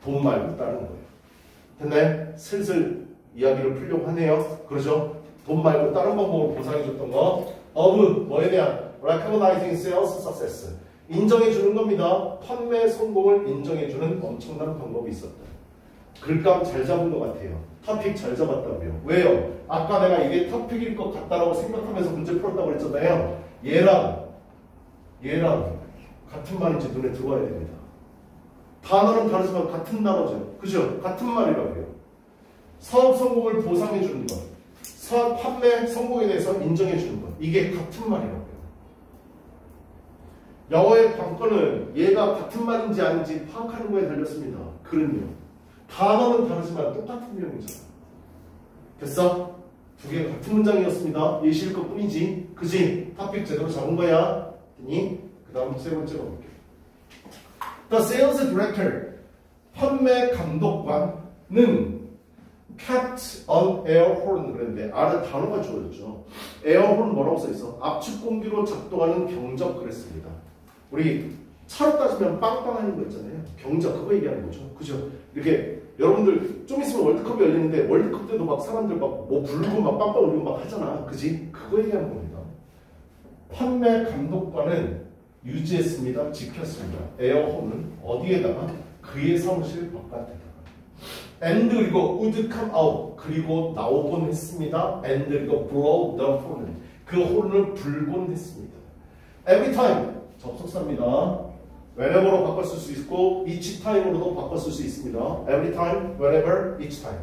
돈 말고 다른 거예요. 됐나요? 슬슬 이야기를 풀려고 하네요. 그러죠? 돈 말고 다른 방법으로 보상해 줬던 거. of 뭐에 대한 recognizing sales success. 인정해 주는 겁니다. 판매 성공을 인정해 주는 엄청난 방법이 있었다. 글감 잘 잡은 것 같아요. 토픽 잘 잡았다고요. 왜요? 아까 내가 이게 토픽일 것 같다라고 생각하면서 문제 풀었다고 그랬잖아요. 얘랑 같은 말인지 눈에 들어와야 됩니다. 단어는 다르지만 같은 단어죠. 그죠? 같은 말이라고요. 사업 성공을 보상해 주는 것, 사업 판매 성공에 대해서 인정해 주는 것, 이게 같은 말이라고요. 영어의 관건은 얘가 같은 말인지 아닌지 파악하는 거에 달렸습니다. 글은요. 단어는 다르지만 똑같은 내용이잖아. 됐어? 두 개가 같은 문장이었습니다. 예시일 것뿐이지. 그지? 토픽 제대로 잡은 거야. 그 다음 세 번째로 볼게요. The sales director, 판매 감독관은 kept an air horn 그랬는데 아래 단어가 주어졌죠. air horn 뭐라고 써있어? 압축 공기로 작동하는 경적 그랬습니다. 우리 차로 따지면 빵빵하는 거 있잖아요. 경적 그거 얘기하는 거죠. 그죠? 이렇게 여러분들 좀 있으면 월드컵이 열리는데 월드컵 때도 막 사람들 막 뭐 불고 막 빵빵 울리고 막 하잖아. 그지? 그거 얘기하는 겁니다. 판매 감독관은 유지했습니다. 지켰습니다. 에어홈은 어디에다가? 그의 사무실 바깥에다가. and 그리고 would come out 그리고 나오곤 했습니다. and 그리고 blow the horn 그 호른을 불곤 했습니다. every time 접속사입니다. whenever로 바꿨을 수 있고 each time으로도 바꿨을 수 있습니다. every time, whenever, each time.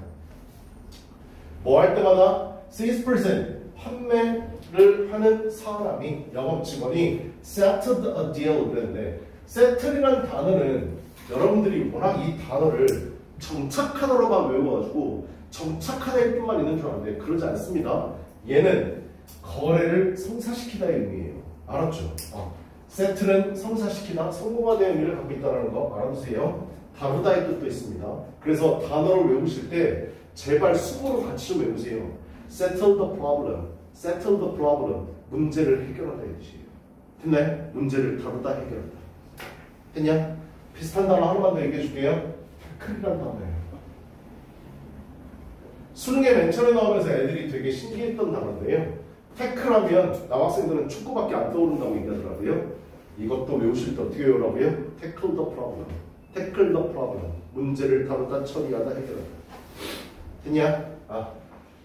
뭐 할 때마다 salesperson 판매를 하는 사람이 영업 직원이 settled a deal 그랬는데 settle이라는 단어는 여러분들이 워낙 이 단어를 정착하다로만 외워가지고 정착하다일 뿐만 있는 줄 아는데 그러지 않습니다. 얘는 거래를 성사시키다의 의미예요. 알았죠? 세트는 성사시키다, 성공화되는 의미를 갖고 있다는 거 알아두세요. 다루다의 뜻도 있습니다. 그래서 단어를 외우실 때 제발 수고로 같이 좀 외우세요. Settle the problem, settle the problem. 문제를 해결하다의 뜻이에요. 됐나요? 문제를 다루다, 해결하다. 됐냐? 비슷한 단어 하나만 더 얘기해 줄게요. 태클이라는 단어예요. 수능에 맨 처음에 나오면서 애들이 되게 신기했던 단어인데요. 태클하면 남학생들은 축구밖에 안 떠오른다고 얘기하더라고요. 이것도 외우실 때 어떻게 외우라고요? Tackle the problem. Tackle the problem. 문제를 다루다, 처리하다, 해결하다. 됐냐?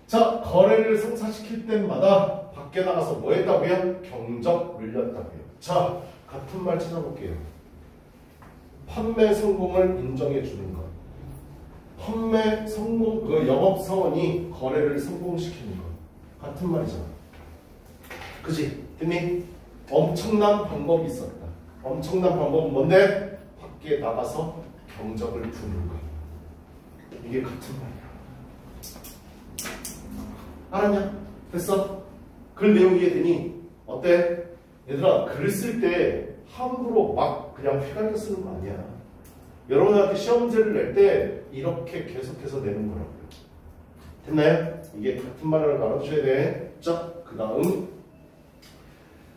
자, 거래를 성사시킬 때마다 밖에 나가서 뭐 했다고요? 경적 늘렸다고요. 자, 같은 말 찾아볼게요. 판매 성공을 인정해 주는 것. 판매 성공, 그 영업사원이 거래를 성공시키는 것. 같은 말이잖아. 그지? 됐니? 엄청난 방법이 있었다. 엄청난 방법은 뭔데? 밖에 나가서 경적을 부는 것. 이게 같은 말이야. 알았냐? 됐어? 글 내용 이해되니? 어때? 얘들아, 글을 쓸 때 함부로 막 그냥 휘갈겨 쓰는 거 아니야. 여러분한테 시험지를 낼 때 이렇게 계속해서 내는 거라고요. 됐나요? 이게 같은 말을 알아두셔야 돼. 자, 그 다음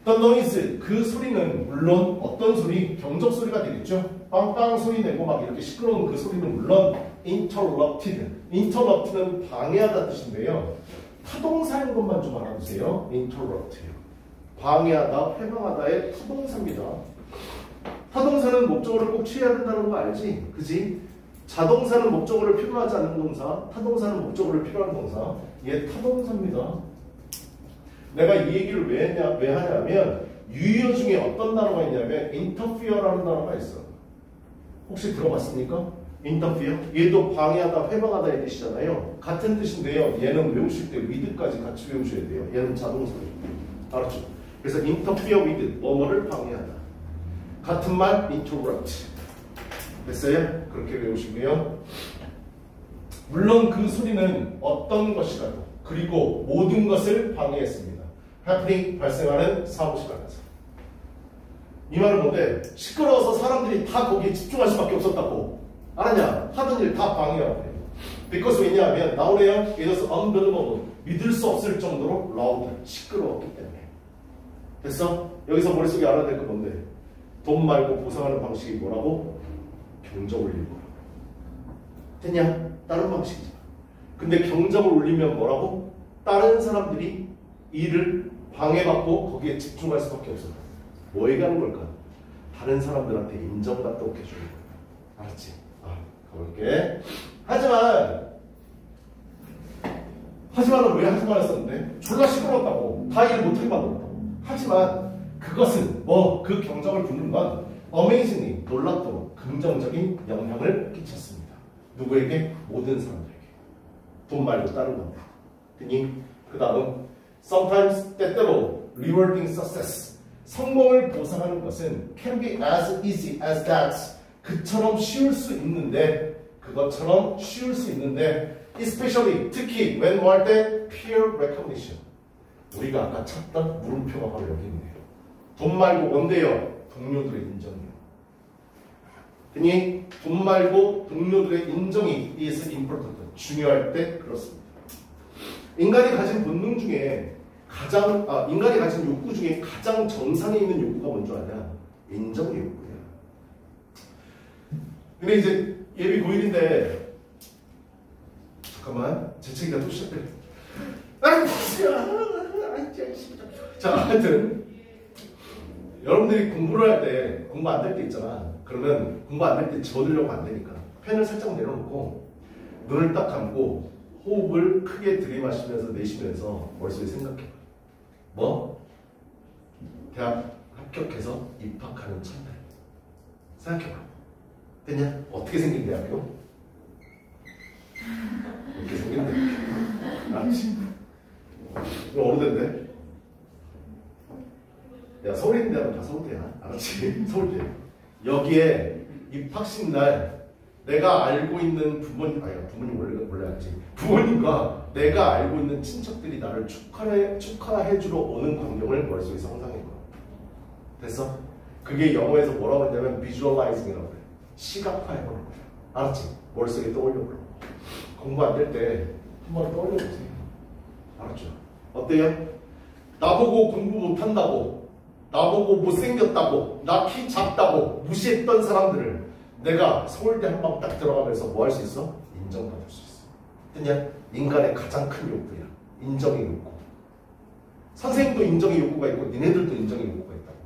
The noise, 그 소리는 물론 어떤 소리? 경적 소리가 되겠죠. 빵빵 소리 내고 막 이렇게 시끄러운 그 소리는 물론 interrupted. interrupt는 방해하다 뜻인데요. 타동사인 것만 좀 알아두세요. interrupt. 방해하다, 회방하다의 타동사입니다. 타동사는 목적어를 꼭 취해야 된다는 거 알지? 그지? 자동사는 목적어를 필요하지 않는 동사, 타동사는 목적어를 필요한 동사. 얘 타동사입니다. 내가 이 얘기를 왜 하냐면 유의어 중에 어떤 단어가 있냐면 interfere라는 단어가 있어. 혹시 들어봤습니까? interfere? 얘도 방해하다, 회방하다의 뜻이잖아요. 같은 뜻인데요. 얘는 외우실 때 with까지 같이 외우셔야 돼요. 얘는 자동사예요. 알았죠? 그래서 interfere with, 뭐뭐를 방해하다. 같은 말 interrupt. 됐어요? 그렇게 외우시고요. 물론 그 소리는 어떤 것이라도 그리고 모든 것을 방해했습니다. happening, 발생하는 사무실 안에서. 이 말은 뭔데? 시끄러워서 사람들이 다 거기에 집중할 수밖에 없었다고. 알았냐? 하던 일 다 방해하고 그래요. because 왜냐하면 나오네요. It was unbelievable. 믿을 수 없을 정도로 loud, 시끄러웠기 때문에. 됐어? 여기서 머릿속에 알아야 될 건 뭔데? 돈 말고 보상하는 방식이 뭐라고? 경적 올리는 거라고. 됐냐? 다른 방식이잖아. 근데 경적을 올리면 뭐라고? 다른 사람들이 일을 방해받고 거기에 집중할 수밖에 없어. 뭐 얘기하는 걸까? 다른 사람들한테 인정받도록 해주는 거야. 알았지? 가볼게. 하지만은 왜 하지만 했었는데? 졸라 시끄러웠다고. 다 일 못하게 만들었다고. 하지만 그것은 그 경적을 부는 건 amazingly 놀랍도록 긍정적인 영향을 끼쳤습니다. 누구에게? 모든 사람들에게. 돈 말고 다른 건데. 됐니? 그 다음 sometimes 때때로 rewarding success 성공을 보상하는 것은 can be as easy as that 그것처럼 쉬울 수 있는데 especially 특히 when 뭐 할 때 peer recognition 우리가 아까 찾던 물음표가 바로 여기 있네요. 돈 말고 뭔데요? 동료들의 인정이요. 그니 돈 말고 동료들의 인정이 is important. 중요할 때 그렇습니다. 인간이 가진 본능 중에 인간이 가진 욕구 중에 가장 정상에 있는 욕구가 뭔 줄 아냐? 인정 욕구야. 근데 이제 예비 고1인데 잠깐만 재채기가 또 시작돼. 자, 하여튼 여러분들이 공부를 할 때 공부 안 될 때 있잖아. 그러면 공부 안 될 때 집어들려고 안 되니까 펜을 살짝 내려놓고 눈을 딱 감고 호흡을 크게 들이마시면서 내쉬면서 머릿속에 생각해. 뭐? 대학 합격해서 입학하는 첫날. 생각해봐. 됐냐? 어떻게 생긴 대학교? 이렇게 생긴 대학교. 알았지? 이거 어느 데인데? 야, 서울에 있는 데는 다 서울대야. 알았지? 서울대. 여기에 입학식 날 내가 알고 있는 부모님 원래 알지. 부모님과 내가 알고 있는 친척들이 나를 축하해주러 오는 광경을 머릿속에 상상해봐. 됐어? 그게 영어에서 뭐라고 했냐면 visualizing이라고 그래. 시각화해보는 거야. 알았지? 머릿속에 떠올려보라고. 공부 안 될 때 한번 떠올려보세요. 알았죠? 어때요? 나보고 공부 못한다고, 나보고 못생겼다고, 나 키 작다고 무시했던 사람들을 내가 서울대 한 방 딱 들어가면서 뭐 할 수 있어? 인정받을 수 있어. 그냥 인간의 가장 큰 욕구야. 인정의 욕구. 선생님도 인정의 욕구가 있고 니네들도 인정의 욕구가 있다고.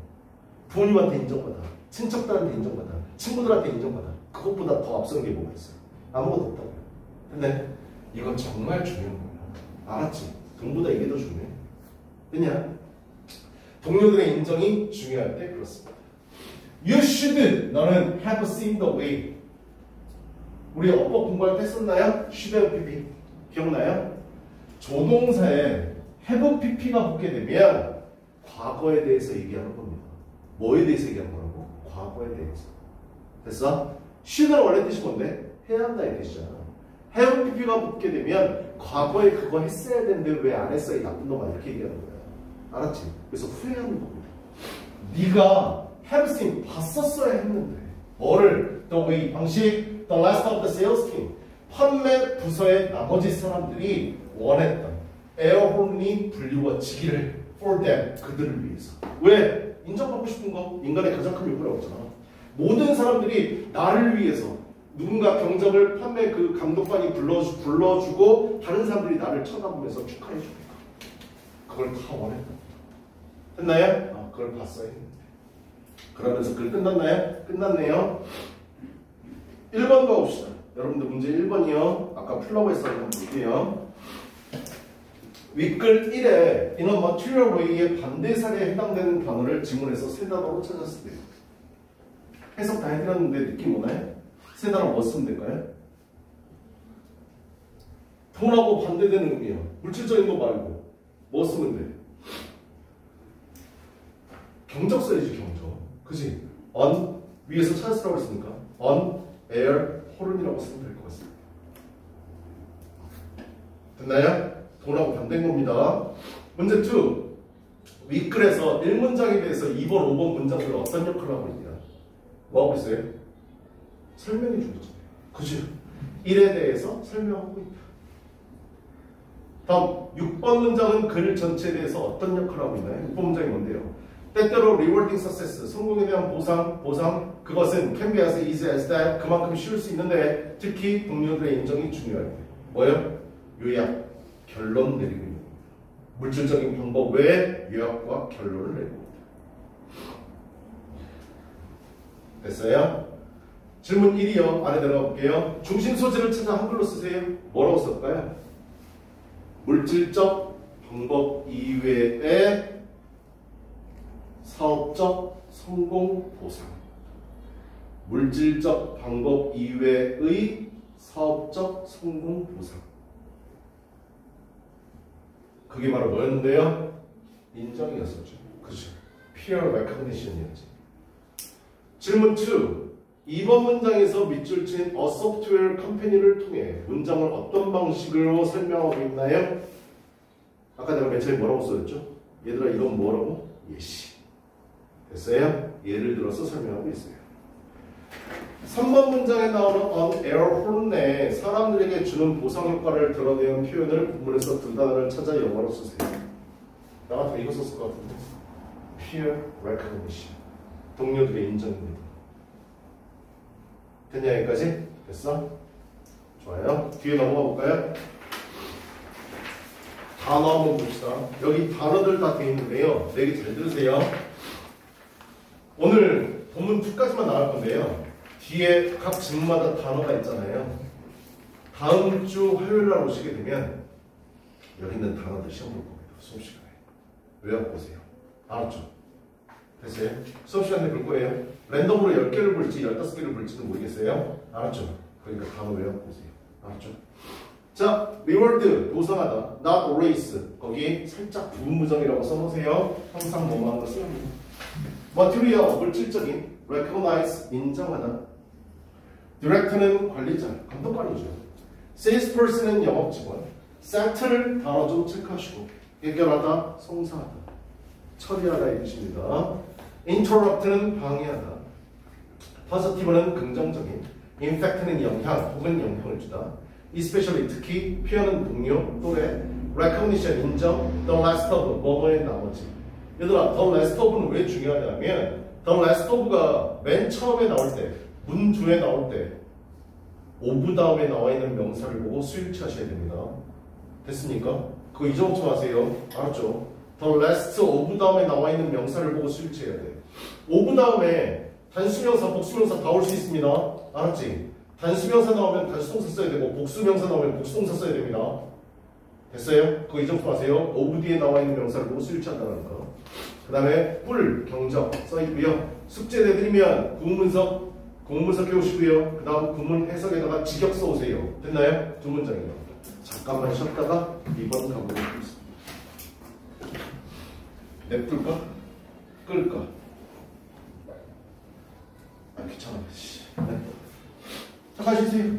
부모님한테 인정받아, 친척들한테 인정받아, 친구들한테 인정받아. 그것보다 더 앞서는 게 뭐가 있어요? 아무것도 없다고요. 근데 이건 정말 중요한 거야. 알았지? 돈보다 이게 더 중요해. 그냥 동료들의 인정이 중요할 때 그렇습니다. You should, 너는 have seen the way. 우리 어법 공부할 때 썼나요? should have pp. 기억나요? 조동사에 have pp가 붙게 되면 과거에 대해서 얘기하는 겁니다. 뭐에 대해서 얘기하는 거라고? 과거에 대해서. 됐어? should는 원래 뜻이 뭔데? 해야 한다의 뜻이잖아. have pp가 붙게 되면 과거에 그거 했어야 되는데 왜 안 했어? 이 나쁜 놈아. 이렇게 얘기하는 거야. 알았지? 그래서 후회하는 겁니다. 네가 have seen 봤었어야 했는데 뭐를? The way 방식 the last of the sales team 판매 부서의 나머지 사람들이 원했던 에어홀이 불리워지기를 for them 그들을 위해서. 왜? 인정받고 싶은 거. 인간의 가장 큰 욕구라고 했잖아. 모든 사람들이 나를 위해서 누군가 경적을 판매 그 감독관이 불러주고 다른 사람들이 나를 쳐다보면서 축하해 주니까 그걸 다 원했다. 됐나요? 아, 그걸 봤어야 했는데. 그러면서 글 끝났나요? 끝났네요. 1번 가봅시다. 여러분들 문제 1번이요. 아까 풀라고 했었는데 한번 볼게요. 윗글 1에 in a material way의 반대사례에 해당되는 단어를 지문에서 세 단어로 찾았을 때 해석 다 해드렸는데 느낌 오나요? 세 단어 뭐 쓰면 될까요? 돈하고 반대되는 의미요. 물질적인 거 말고 뭐 쓰면 돼? 경적 써야지. 경적. 그치? on 위에서 찾았으라고 했으니까 on, air, 홀은이라고 쓰면 될 것 같습니다. 됐나요? 돈하고 반대인 겁니다. 문제 2. 윗글에서 1문장에 대해서 2번, 5번 문장들은 어떤 역할을 하고 있냐? 뭐 하고 있어요? 설명해 준 거죠. 그치? 1에 대해서 설명하고 있다. 다음 6번 문장은 글 전체에 대해서 어떤 역할을 하고 있나요? 6번 문장이 뭔데요? 때때로 rewarding success, 성공에 대한 보상, 그것은 can be as easy as that, 그만큼 쉬울 수 있는데 특히 동료들의 인정이 중요할 때 뭐예요? 요약, 결론 내리고 있는 겁니다. 물질적인 방법 외에 요약과 결론을 내리고 있다. 됐어요? 질문 1이요. 안에 들어가 볼게요. 중심 소재를 찾아 한글로 쓰세요. 뭐라고 쓸까요? 물질적 방법 이외의 사업적 성공 보상. 물질적 방법 이외의 사업적 성공 보상. 그게 바로 뭐였는데요? 인정이었었죠. 그죠? peer recognition이었지. 질문 2. 2번 문장에서 밑줄 친 a software company를 통해 문장을 어떤 방식으로 설명하고 있나요? 아까 내가 맨 처음에 뭐라고 써줬죠? 얘들아 이건 뭐라고? 예시. 됐어요? 예를 들어서 설명하고 있어요. 3번 문장에 나오는 on air horn 내에 사람들에게 주는 보상 효과를 드러내는 표현을 본문에서 두 단어를 찾아 영어로 쓰세요. 나 같으면 이거 썼을 것 같은데. peer recognition. 동료들의 인정입니다. 됐냐 여기까지? 됐어? 좋아요. 뒤에 넘어가 볼까요? 단어 한번 봅시다. 여기 단어들 다 돼 있는데요. 내 얘기 잘 들으세요. 오늘 본문 2까지만 나갈 건데요. 뒤에 각 지문마다 단어가 있잖아요. 다음 주 화요일 날 오시게 되면 여기 있는 단어들 시험 볼 겁니다. 수업 시간에. 외워보세요. 알았죠? 됐어요? 수업 시간에 볼 거예요. 랜덤으로 10개를 볼지 15개를 볼지는 모르겠어요. 알았죠? 그러니까 단어 외워보세요. 알았죠? 자, reward, 보상하다. not erase. 거기 살짝 부분부정이라고 써놓으세요. 항상 뭐만 거 쓰랍니다. material, 물질적인. recognize, 인정하다. director는 관리자, 감독관이죠. salesperson은 영업직원. settle, 단어 좀 체크하시고. 해결하다, 송사하다. 처리하다 이 뜻입니다. interrupt는 방해하다. positive는 긍정적인. infect는 영향 혹은 영향을 주다. especially 특히 표현은 동료, 또래. recognition, 인정. the last of, 뭐뭐의 나머지. 얘들아, the last of는 왜 중요하냐면 the last of가 맨 처음에 나올 때, 문주에 나올 때 of 다음에 나와 있는 명사를 보고 수일치 하셔야 됩니다. 됐습니까? 그거 잊어먹지 마세요. 알았죠? the last of 다음에 나와 있는 명사를 보고 수일치해야 돼. of 다음에 단수명사, 복수명사 다 올 수 있습니다. 알았지? 단수명사 나오면 단수동사 써야 되고 복수명사 나오면 복수동사 써야 됩니다. 됐어요? 그거 잊어먹지 마세요. of 뒤에 나와 있는 명사를 보고 수일치한다는 거. 그 다음에 뿔, 경적 써있고요. 숙제 내드리면 구문문석, 공문문석 해오시고요. 그 다음 구문 해석에다가 직역 써오세요. 됐나요? 두 문장이요. 잠깐만 쉬었다가 2번 가보겠습니다. 냅둘까? 끌까? 아 귀찮아. 네. 자 가시세요.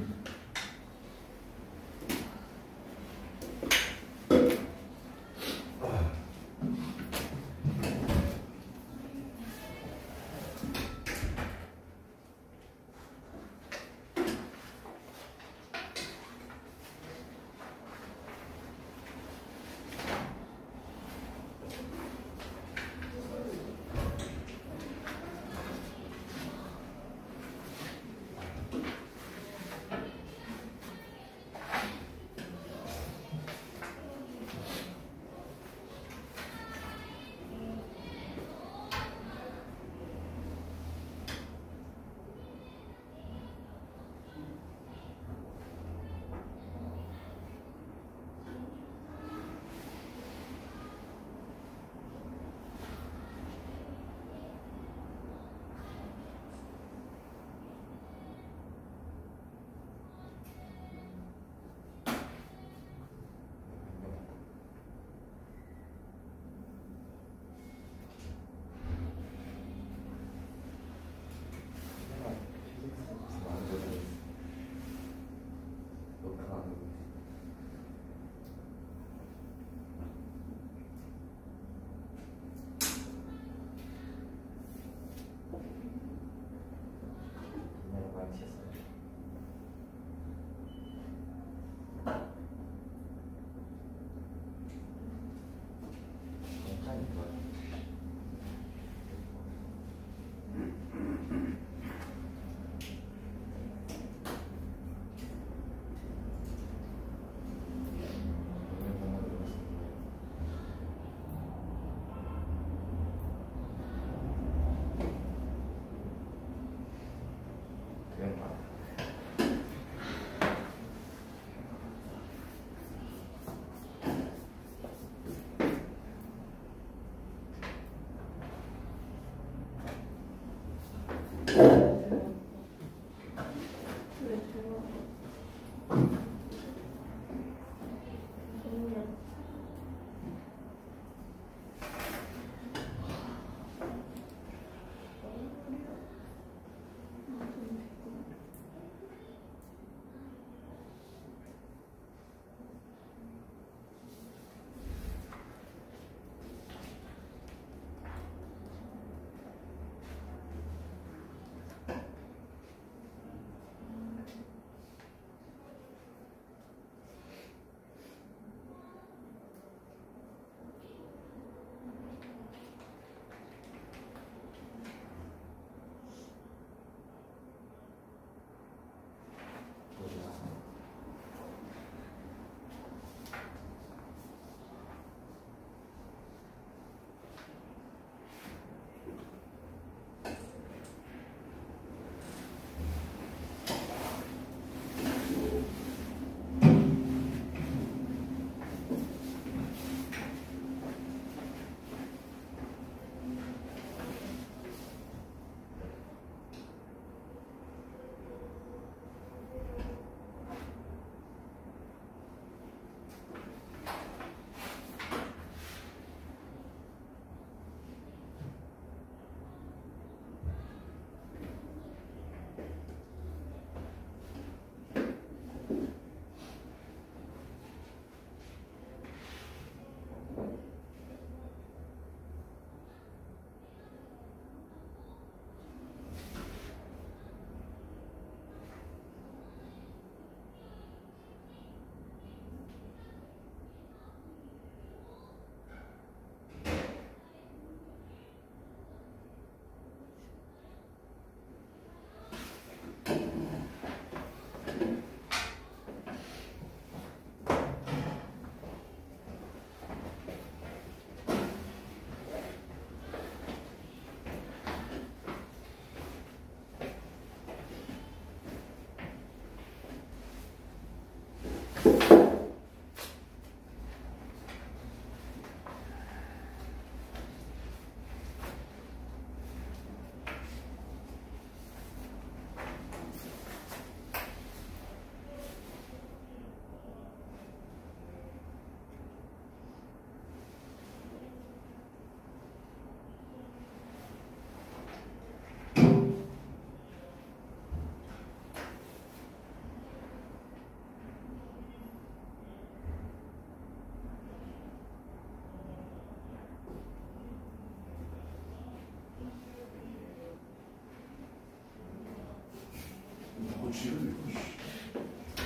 쥐를 들고.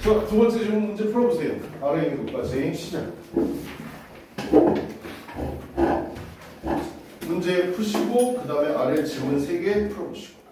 자, 두 번째 질문 문제 풀어보세요. 아래 있는 것까지 시작. 문제 푸시고 그 다음에 아래 질문 3개 풀어보시고.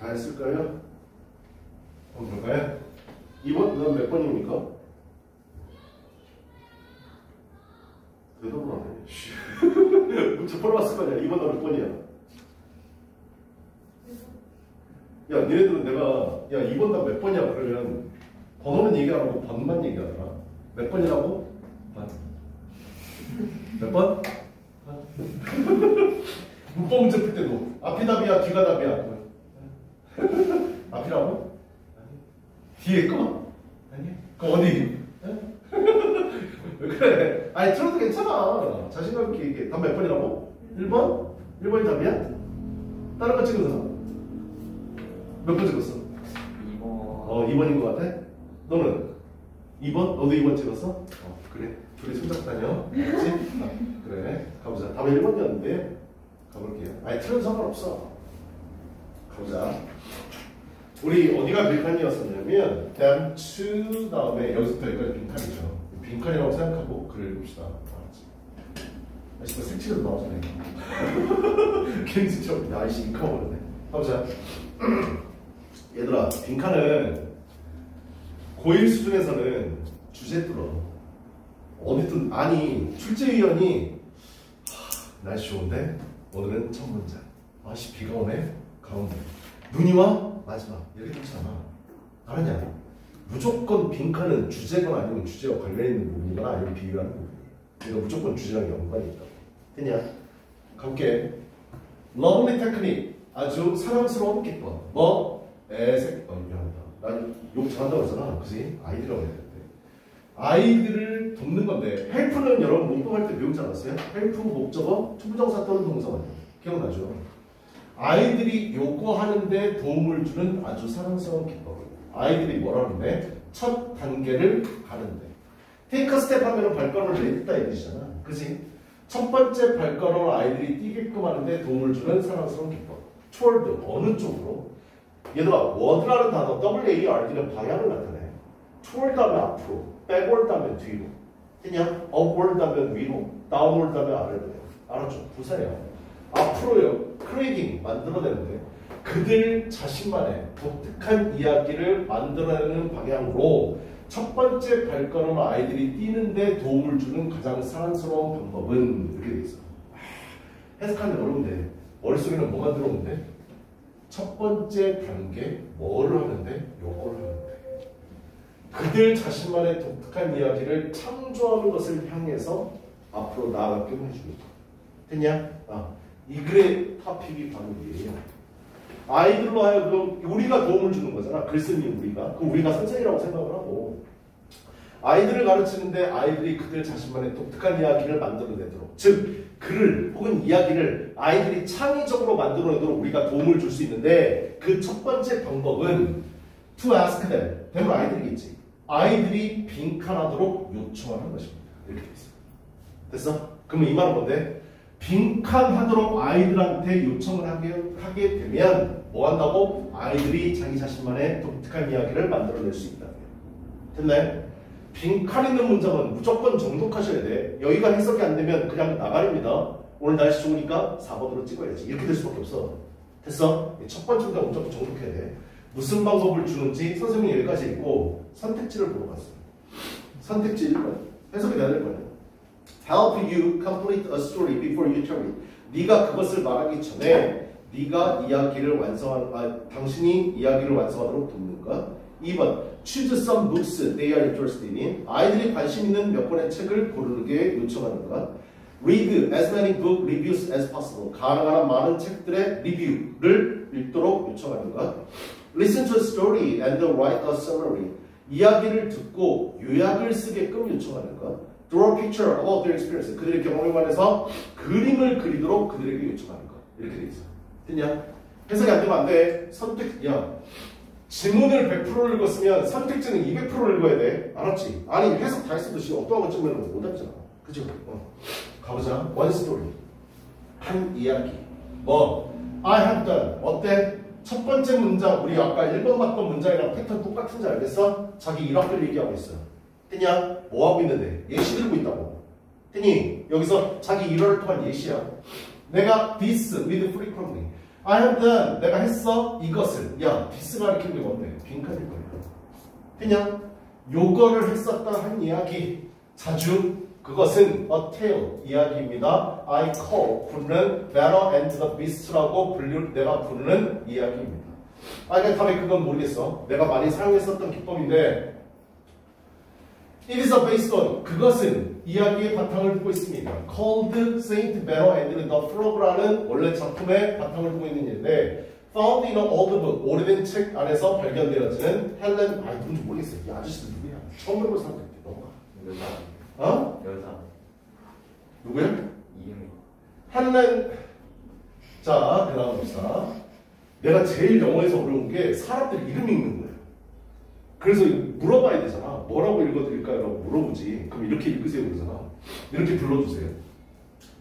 다 했을까요? 한번 볼까요? 2번, 그 다음 몇 번입니까? 대답을 안 해. 문제 풀어봤을 거 아니야. 2번 몇 번이야? 야, 니네들은 내가, 야, 2번 다 몇 번이야? 그러면 번호는 얘기 안 하고 번만 얘기하더라. 몇 번이라고? 번. 몇 번? 문법 문제 풀 때도 앞이 답이야, 뒤가 답이야. 앞이라고? 아니. 뒤에 거? 아니. 그 어디? 왜 그래? 아니 틀어도 괜찮아. 자신감 있게 얘기해. 답 몇 번이라고? 1번? 1번이 답이야? 다른 거 찍은 사람? 몇 번 찍었어? 2번. 2번인 것 같아? 너는? 2번? 너도 2번 찍었어? 그래. 둘이 손잡고 다녀. 알았지? 그래. 가보자. 답이 1번이었는데 가볼게요. 아니 틀어도 상관없어. 가보자. 우리 어디가 빈칸이었었냐면 damn to 다음에 여기서부터 여기까지 빈칸이죠. 빈칸이라고 생각하고 글을 읽읍시다. 알았지? 아직도 색칠도 나오잖아요. 괜히 좀 야이씨 인카버렸네. 가보자. 얘들아, 빈칸은 고1 수준에서는 주제 뚫어. 어디든 아니 출제위원이 날씨 좋은데 오늘은 첫 문장. 아씨 비가 오네. 가운데. 눈이 와? 마지막. 이렇게 뚫잖아. 알았냐? 무조건 빈칸은 주제거나 아니면 주제와 관련 있는 부분이거나 아니면 비교하는 부분이야. 그러니까 무조건 주제랑 연관이 있다. 됐냐? 갈게. lovely technique. 아주 사랑스러운 기법. 뭐? 미안하다. 난 욕 잘한다고 했잖아. 그치? 아이들이라고 해야 되는데. 아이들을 돕는 건데 help는 여러분 문법할 때 배우지 않았어요? help 목적어, 투부정사 또는 동사원이요. 기억나죠? 아이들이 요구하는데 도움을 주는 아주 사랑스러운 기법을. 아이들이 뭐라는데? 첫 단계를 가는데. take a step 하면 발걸음을 내딛다 이 뜻이잖아. 그치? 첫 번째 발걸음을 아이들이 뛰게끔 하는데 도움을 주는 사랑스러운 기법. toward 어느 쪽으로? 얘들아, word라는 단어 WARD는 방향을 나타내. toward 하면 앞으로, backward 하면 뒤로. 그냥 upward 하면 위로, downward 하면 아래로. 알았죠? 부사예요. 앞으로요. creating 만들어내는데 그들 자신만의 독특한 이야기를 만들어내는 방향으로 첫 번째 발걸음을 아이들이 뛰는데 도움을 주는 가장 사랑스러운 방법은 이렇게 돼 있어. 해석하는데 어려운데 머릿속에는 뭐가 들어오는데? 첫 번째 단계 뭐를 하는데? 요거를 하는데 그들 자신만의 독특한 이야기를 창조하는 것을 향해서 앞으로 나아가게끔 해주겠다. 됐냐? 이 글의 토픽이 바로 이에요. 아이들로 하여금 우리가 도움을 주는 거잖아. 글쓰는 우리가. 그럼 우리가 선생이라고 생각을 하고 아이들을 가르치는데 아이들이 그들 자신만의 독특한 이야기를 만들어내도록 즉 글을 혹은 이야기를 아이들이 창의적으로 만들어내도록 우리가 도움을 줄 수 있는데 그 첫 번째 방법은 to ask them. 대부분 아이들이겠지. 아이들이 빈칸하도록 요청하는 것입니다. 이렇게 돼 있어. 됐어? 그러면 이 말은 뭔데? 빈칸하도록 아이들한테 요청을 하게 되면 뭐 한다고? 아이들이 자기 자신만의 독특한 이야기를 만들어낼 수 있다. 됐나요? 빈칸 있는 문장은 무조건 정독하셔야 돼. 여기가 해석이 안 되면 그냥 나가립니다. 오늘 날씨 좋으니까 4번으로 찍어야지. 이렇게 될 수밖에 없어. 됐어? 첫 번째 문장 무조건 정독해야 돼. 무슨 방법을 주는지 선생님이 여기까지 읽고 선택지를 보러 갔어요. 선택지 1번. 해석이 돼야 될 거예요. Help you complete a story before you tell it. 네가 그것을 말하기 전에 네가 이야기를 당신이 이야기를 완성하도록 돕는가? 2번. Choose some books they are interested in. 아이들이 관심 있는 몇 권의 책을 고르게 요청하는가? Read as many book reviews as possible. 가능한 한 많은 책들의 리뷰를 읽도록 요청하는가? Listen to a story and write a summary. 이야기를 듣고 요약을 쓰게끔 요청하는가? Draw a picture about their experience. 그들의 경험에 관해서 그림을 그리도록 그들에게 요청하는가? 이렇게 돼 있어. 됐냐? 해석이 안 되면 안 돼. 선택이야. 지문을 100% 읽었으면 선택지는 200% 읽어야 돼. 알았지? 아니 해석 다 했어도 어떠한 것 찍으면 못 잡잖아. 그죠? 가보자. One story. 한 이야기. 뭐? I have done. 어때? 첫 번째 문장. 우리 아까 1번 봤던 문장이랑 패턴 똑같은지 알겠어? 자기 일학기를 얘기하고 있어. 됐냐? 뭐 하고 있는데? 예시 들고 있다고. 됐니? 여기서 자기 일화를 통한 예시야. 내가 this with frequently. I have done. 내가 했어. 이것을. 야, this가 가리키는 게 뭔데? 빈칸일 거야. 됐냐? 요거를 했었다 한 이야기. 자주. 그것은 a tale. 이야기입니다. I call. 부르는 Better and the Beast라고 내가 부르는 이야기입니다. 그러니까 다음에 그건 모르겠어. 내가 많이 사용했었던 기법인데 It is based on. 그것은 이야기의 바탕을 두고 있습니다. Called Saint Better and the Frog라는 원래 작품의 바탕을 두고 있는 일인데 Found in an old book. 오래된 책 안에서 발견되어지는 헬렌. 누군지 모르겠어. 이 아저씨들 누구야? 처음 들어본 사람들. 넘어가. 여자. 어? 여자. 누구야? 이름이. 헬렌. 자, 대단한 봅시다. 내가 제일 영어에서 어려운 게 사람들 이름 읽는 거예요. 그래서 물어봐야 되잖아. 뭐라고 읽어드릴까요? 라고 물어보지. 그럼 이렇게 읽으세요 그러잖아. 이렇게 불러주세요.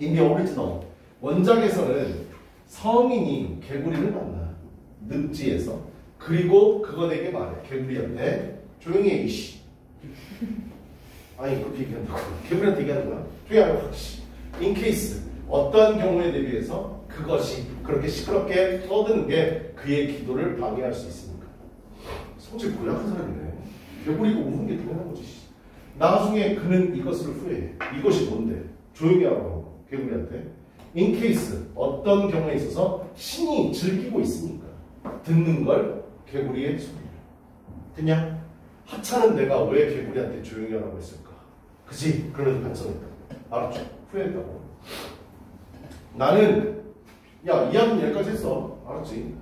In the original. 원작에서는 성인이 개구리를 만나. 늪지에서. 그리고 그거에게 말해. 개구리한테 조용히 해 이씨. 아니 그렇게 얘기한다고. 개구리한테 얘기하는 거야. 조용히 하라고. In case. 어떤 경우에 대비해서 그것이 그렇게 시끄럽게 떠드는 게 그의 기도를 방해할 수 있습니까? 성질 고약한 사람이네. 개구리가 우는 게 당연한 거지. 나중에 그는 이것을 후회해. 이것이 뭔데? 조용히 하라고 개구리한테. In case 어떤 경우에 있어서 신이 즐기고 있으니까 듣는 걸 개구리의 소리를. 됐냐? 하찮은 내가 왜 개구리한테 조용히 하라고 했을까? 그지? 그러면서 반성했다. 알았죠? 후회했다고. 나는 이야기는 여기까지 했어. 알았지?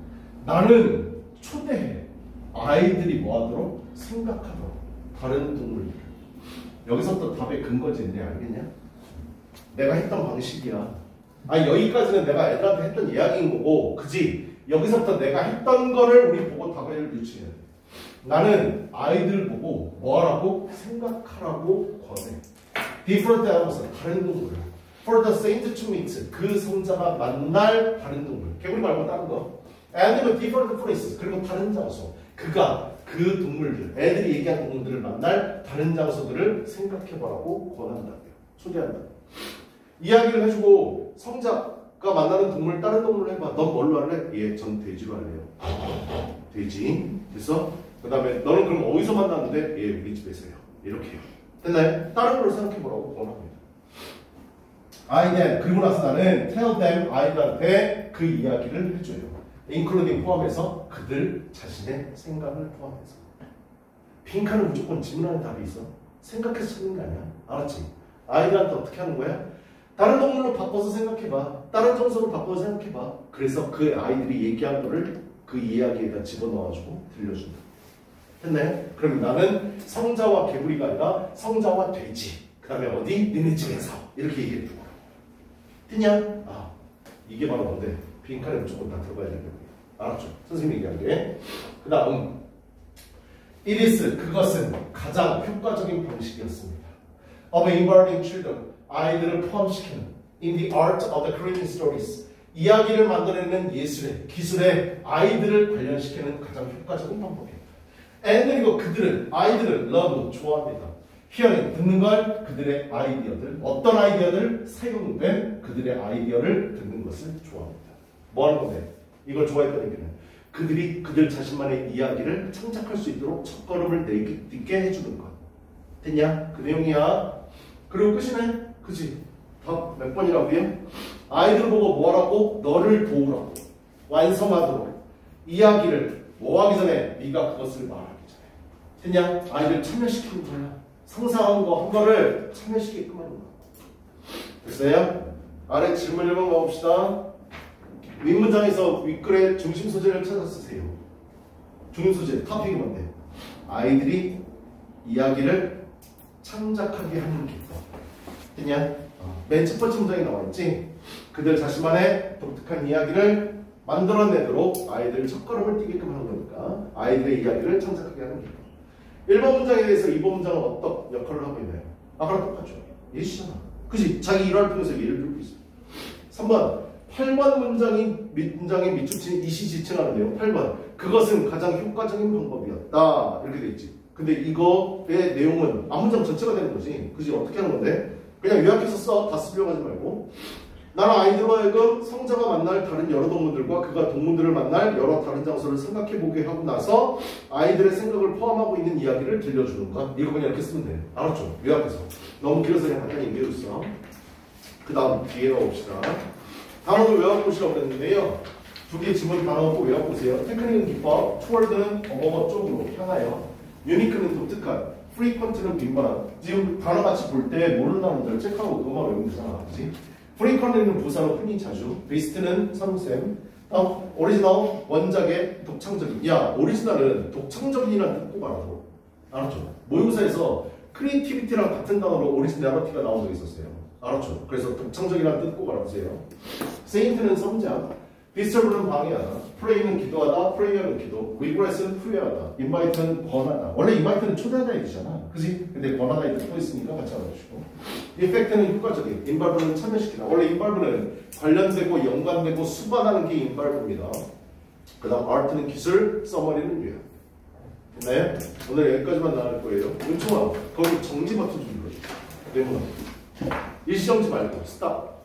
나는 초대해. 아이들이 뭐하도록? 생각하도록. 다른 동물들. 여기서부터 답의 근거지인데 알겠냐? 내가 했던 방식이야. 여기까지는 내가 애들한테 했던 이야기인 거고, 그지? 여기서부터 내가 했던 거를 우리 보고 답을 유추해야 돼. 나는 아이들 보고 뭐하라고? 생각하라고 권해. different animals, 다른 동물. for the saint to meet, 그 성자가 만날 다른 동물. 개구리 말고 다른 거. and different places, 그리고 다른 장소. 그가 그 동물들, 애들이 얘기한 동물들을 만날 다른 장소들을 생각해보라고 권한다고요. 초대한다. 이야기를 해주고 성자가 만나는 동물, 다른 동물을 해봐. 넌 뭘로 할래? 예, 전 돼지로 할래요. 돼지. 됐어? 그 다음에 너는 그럼 어디서 만났는데? 예, 우리 집에서요. 이렇게 해요. 됐나요? 다른 걸 생각해보라고 권합니다. 그리고 나서 나는 tell them, 아이들한테 그 이야기를 해줘요. including 포함해서 그들 자신의 생각을 포함해서. 빈칸은 무조건 질문하는 답이 있어. 생각해서 찾는 게 아니야. 알았지? 아이들한테 어떻게 하는 거야? 다른 동물로 바꿔서 생각해봐. 다른 정서로 바꿔서 생각해봐. 그래서 그 아이들이 얘기한 거를 그 이야기에다 집어넣어주고 들려준다. 됐네? 그럼 나는 성자와 개구리가 아니라 성자와 돼지. 그 다음에 어디? 니네 집에서. 이렇게 얘기해 주고. 됐냐? 이게 바로 뭔데? 빈칸에 무조건 다 들어가야 되는 거예요. 알았죠? 선생님이 얘기한 게. 그 다음 It is, 그것은 가장 효과적인 방식이었습니다. Of involving children, 아이들을 포함시키는 in the art of the creating stories, 이야기를 만들어내는 예술의, 기술에 아이들을 관련시키는 가장 효과적인 방법입니다. And 그리고 그들은, 아이들은 love, 좋아합니다. hearing, 듣는 걸 그들의 아이디어들, 어떤 아이디어들? 사용된 그들의 아이디어를 듣는 것을 좋아합니다. 뭐 하는 건데? 이걸 좋아했다는 얘기는 그들이 그들 자신만의 이야기를 창작할 수 있도록 첫걸음을 내딛게 해주는 것. 됐냐? 그 내용이야. 그리고 끝이네? 그지? 답 몇 번이라고요? 아이들 보고 뭐 하라고? 너를 도우라고. 완성하도록. 이야기를 뭐 하기 전에? 네가 그것을 말하기 전에. 됐냐? 아이들 참여시키는 거야. 상상한 거 한 거를 참여시키게끔 하는 거. 됐어요? 아래 질문 1번 가봅시다. 윗문장에서 윗글의 중심 소재를 찾아 쓰세요. 중심 소재, 토픽이 뭔데? 아이들이 이야기를 창작하게 하는 기법. 됐냐? 맨 첫 번째 문장에 나와 있지? 그들 자신만의 독특한 이야기를 만들어내도록 아이들 첫걸음을 뛰게끔 하는 거니까 아이들의 이야기를 창작하게 하는 기법. 1번 문장에 대해서 2번 문장은 어떤 역할을 하고 있나요? 아까랑 똑같죠? 예시잖아. 그지? 자기 일화를 통해서 예를 들고 있어. 3번 8번 문장이 밑줄친 이시지칭하는데요. 8번 그것은 가장 효과적인 방법이었다. 이렇게 돼 있지. 근데 이거의 내용은 앞문장 전체가 되는 거지. 그지? 어떻게 하는 건데? 그냥 요약해서 써. 다 쓰려고 하지 말고. 나는 아이들과 하여금 성자가 만날 다른 여러 동물들과 그가 동물들을 만날 여러 다른 장소를 생각해보게 하고 나서 아이들의 생각을 포함하고 있는 이야기를 들려주는 것. 이거 그냥 이렇게 쓰면 돼. 알았죠? 요약해서. 너무 길어서 그냥 간단히 얘기해줬어. 그 다음 뒤에 가봅시다. 단어도 외워보시라고 그랬는데요. 두 개의 지문 단어고 외워보세요. 테크닉은 기법, 투월드는 어머 쪽으로 향하여, 유니크는 독특한, 프리퀀트는 빈번한. 지금 단어 같이 볼 때 모르는 단어들 체크하고 그것만 외우면 되잖아. 그치? 프리퀀트는 부사로 흔히 자주, 베이스트는 선셈, 오리지널, 원작의 독창적인. 야, 오리지널은 독창적인이라는 뜻 꼭 알아둬. 알았죠? 모의고사에서 크리에이티비티랑 같은 단어로 오리지널리티가 나온 적이 있었어요. 알았죠? 그래서 독창적이라는 뜻 꼭 알아보세요. 세인트는 성장, 디스터브는 방해하다, 프레이는 기도하다, 프레이어는 기도, 리그레스는 후회하다, 인바이트는 권하다. 원래 인바이트는 초대하다 얘기잖아. 그지? 근데 권하다 이렇게 또 있으니까 같이 알아주시고. 이펙트는 효과적인, 인발브는 참여시키다. 원래 인발브는 관련되고 연관되고 수반하는 게 인발브입니다. 그 다음 아트는 기술, 서머리는 유형. 됐나요? 오늘 여기까지만 나갈 거예요. 은총아, 거기 정지 버튼 좀 눌러줘. 네모나. 일시정지 말고 스탑.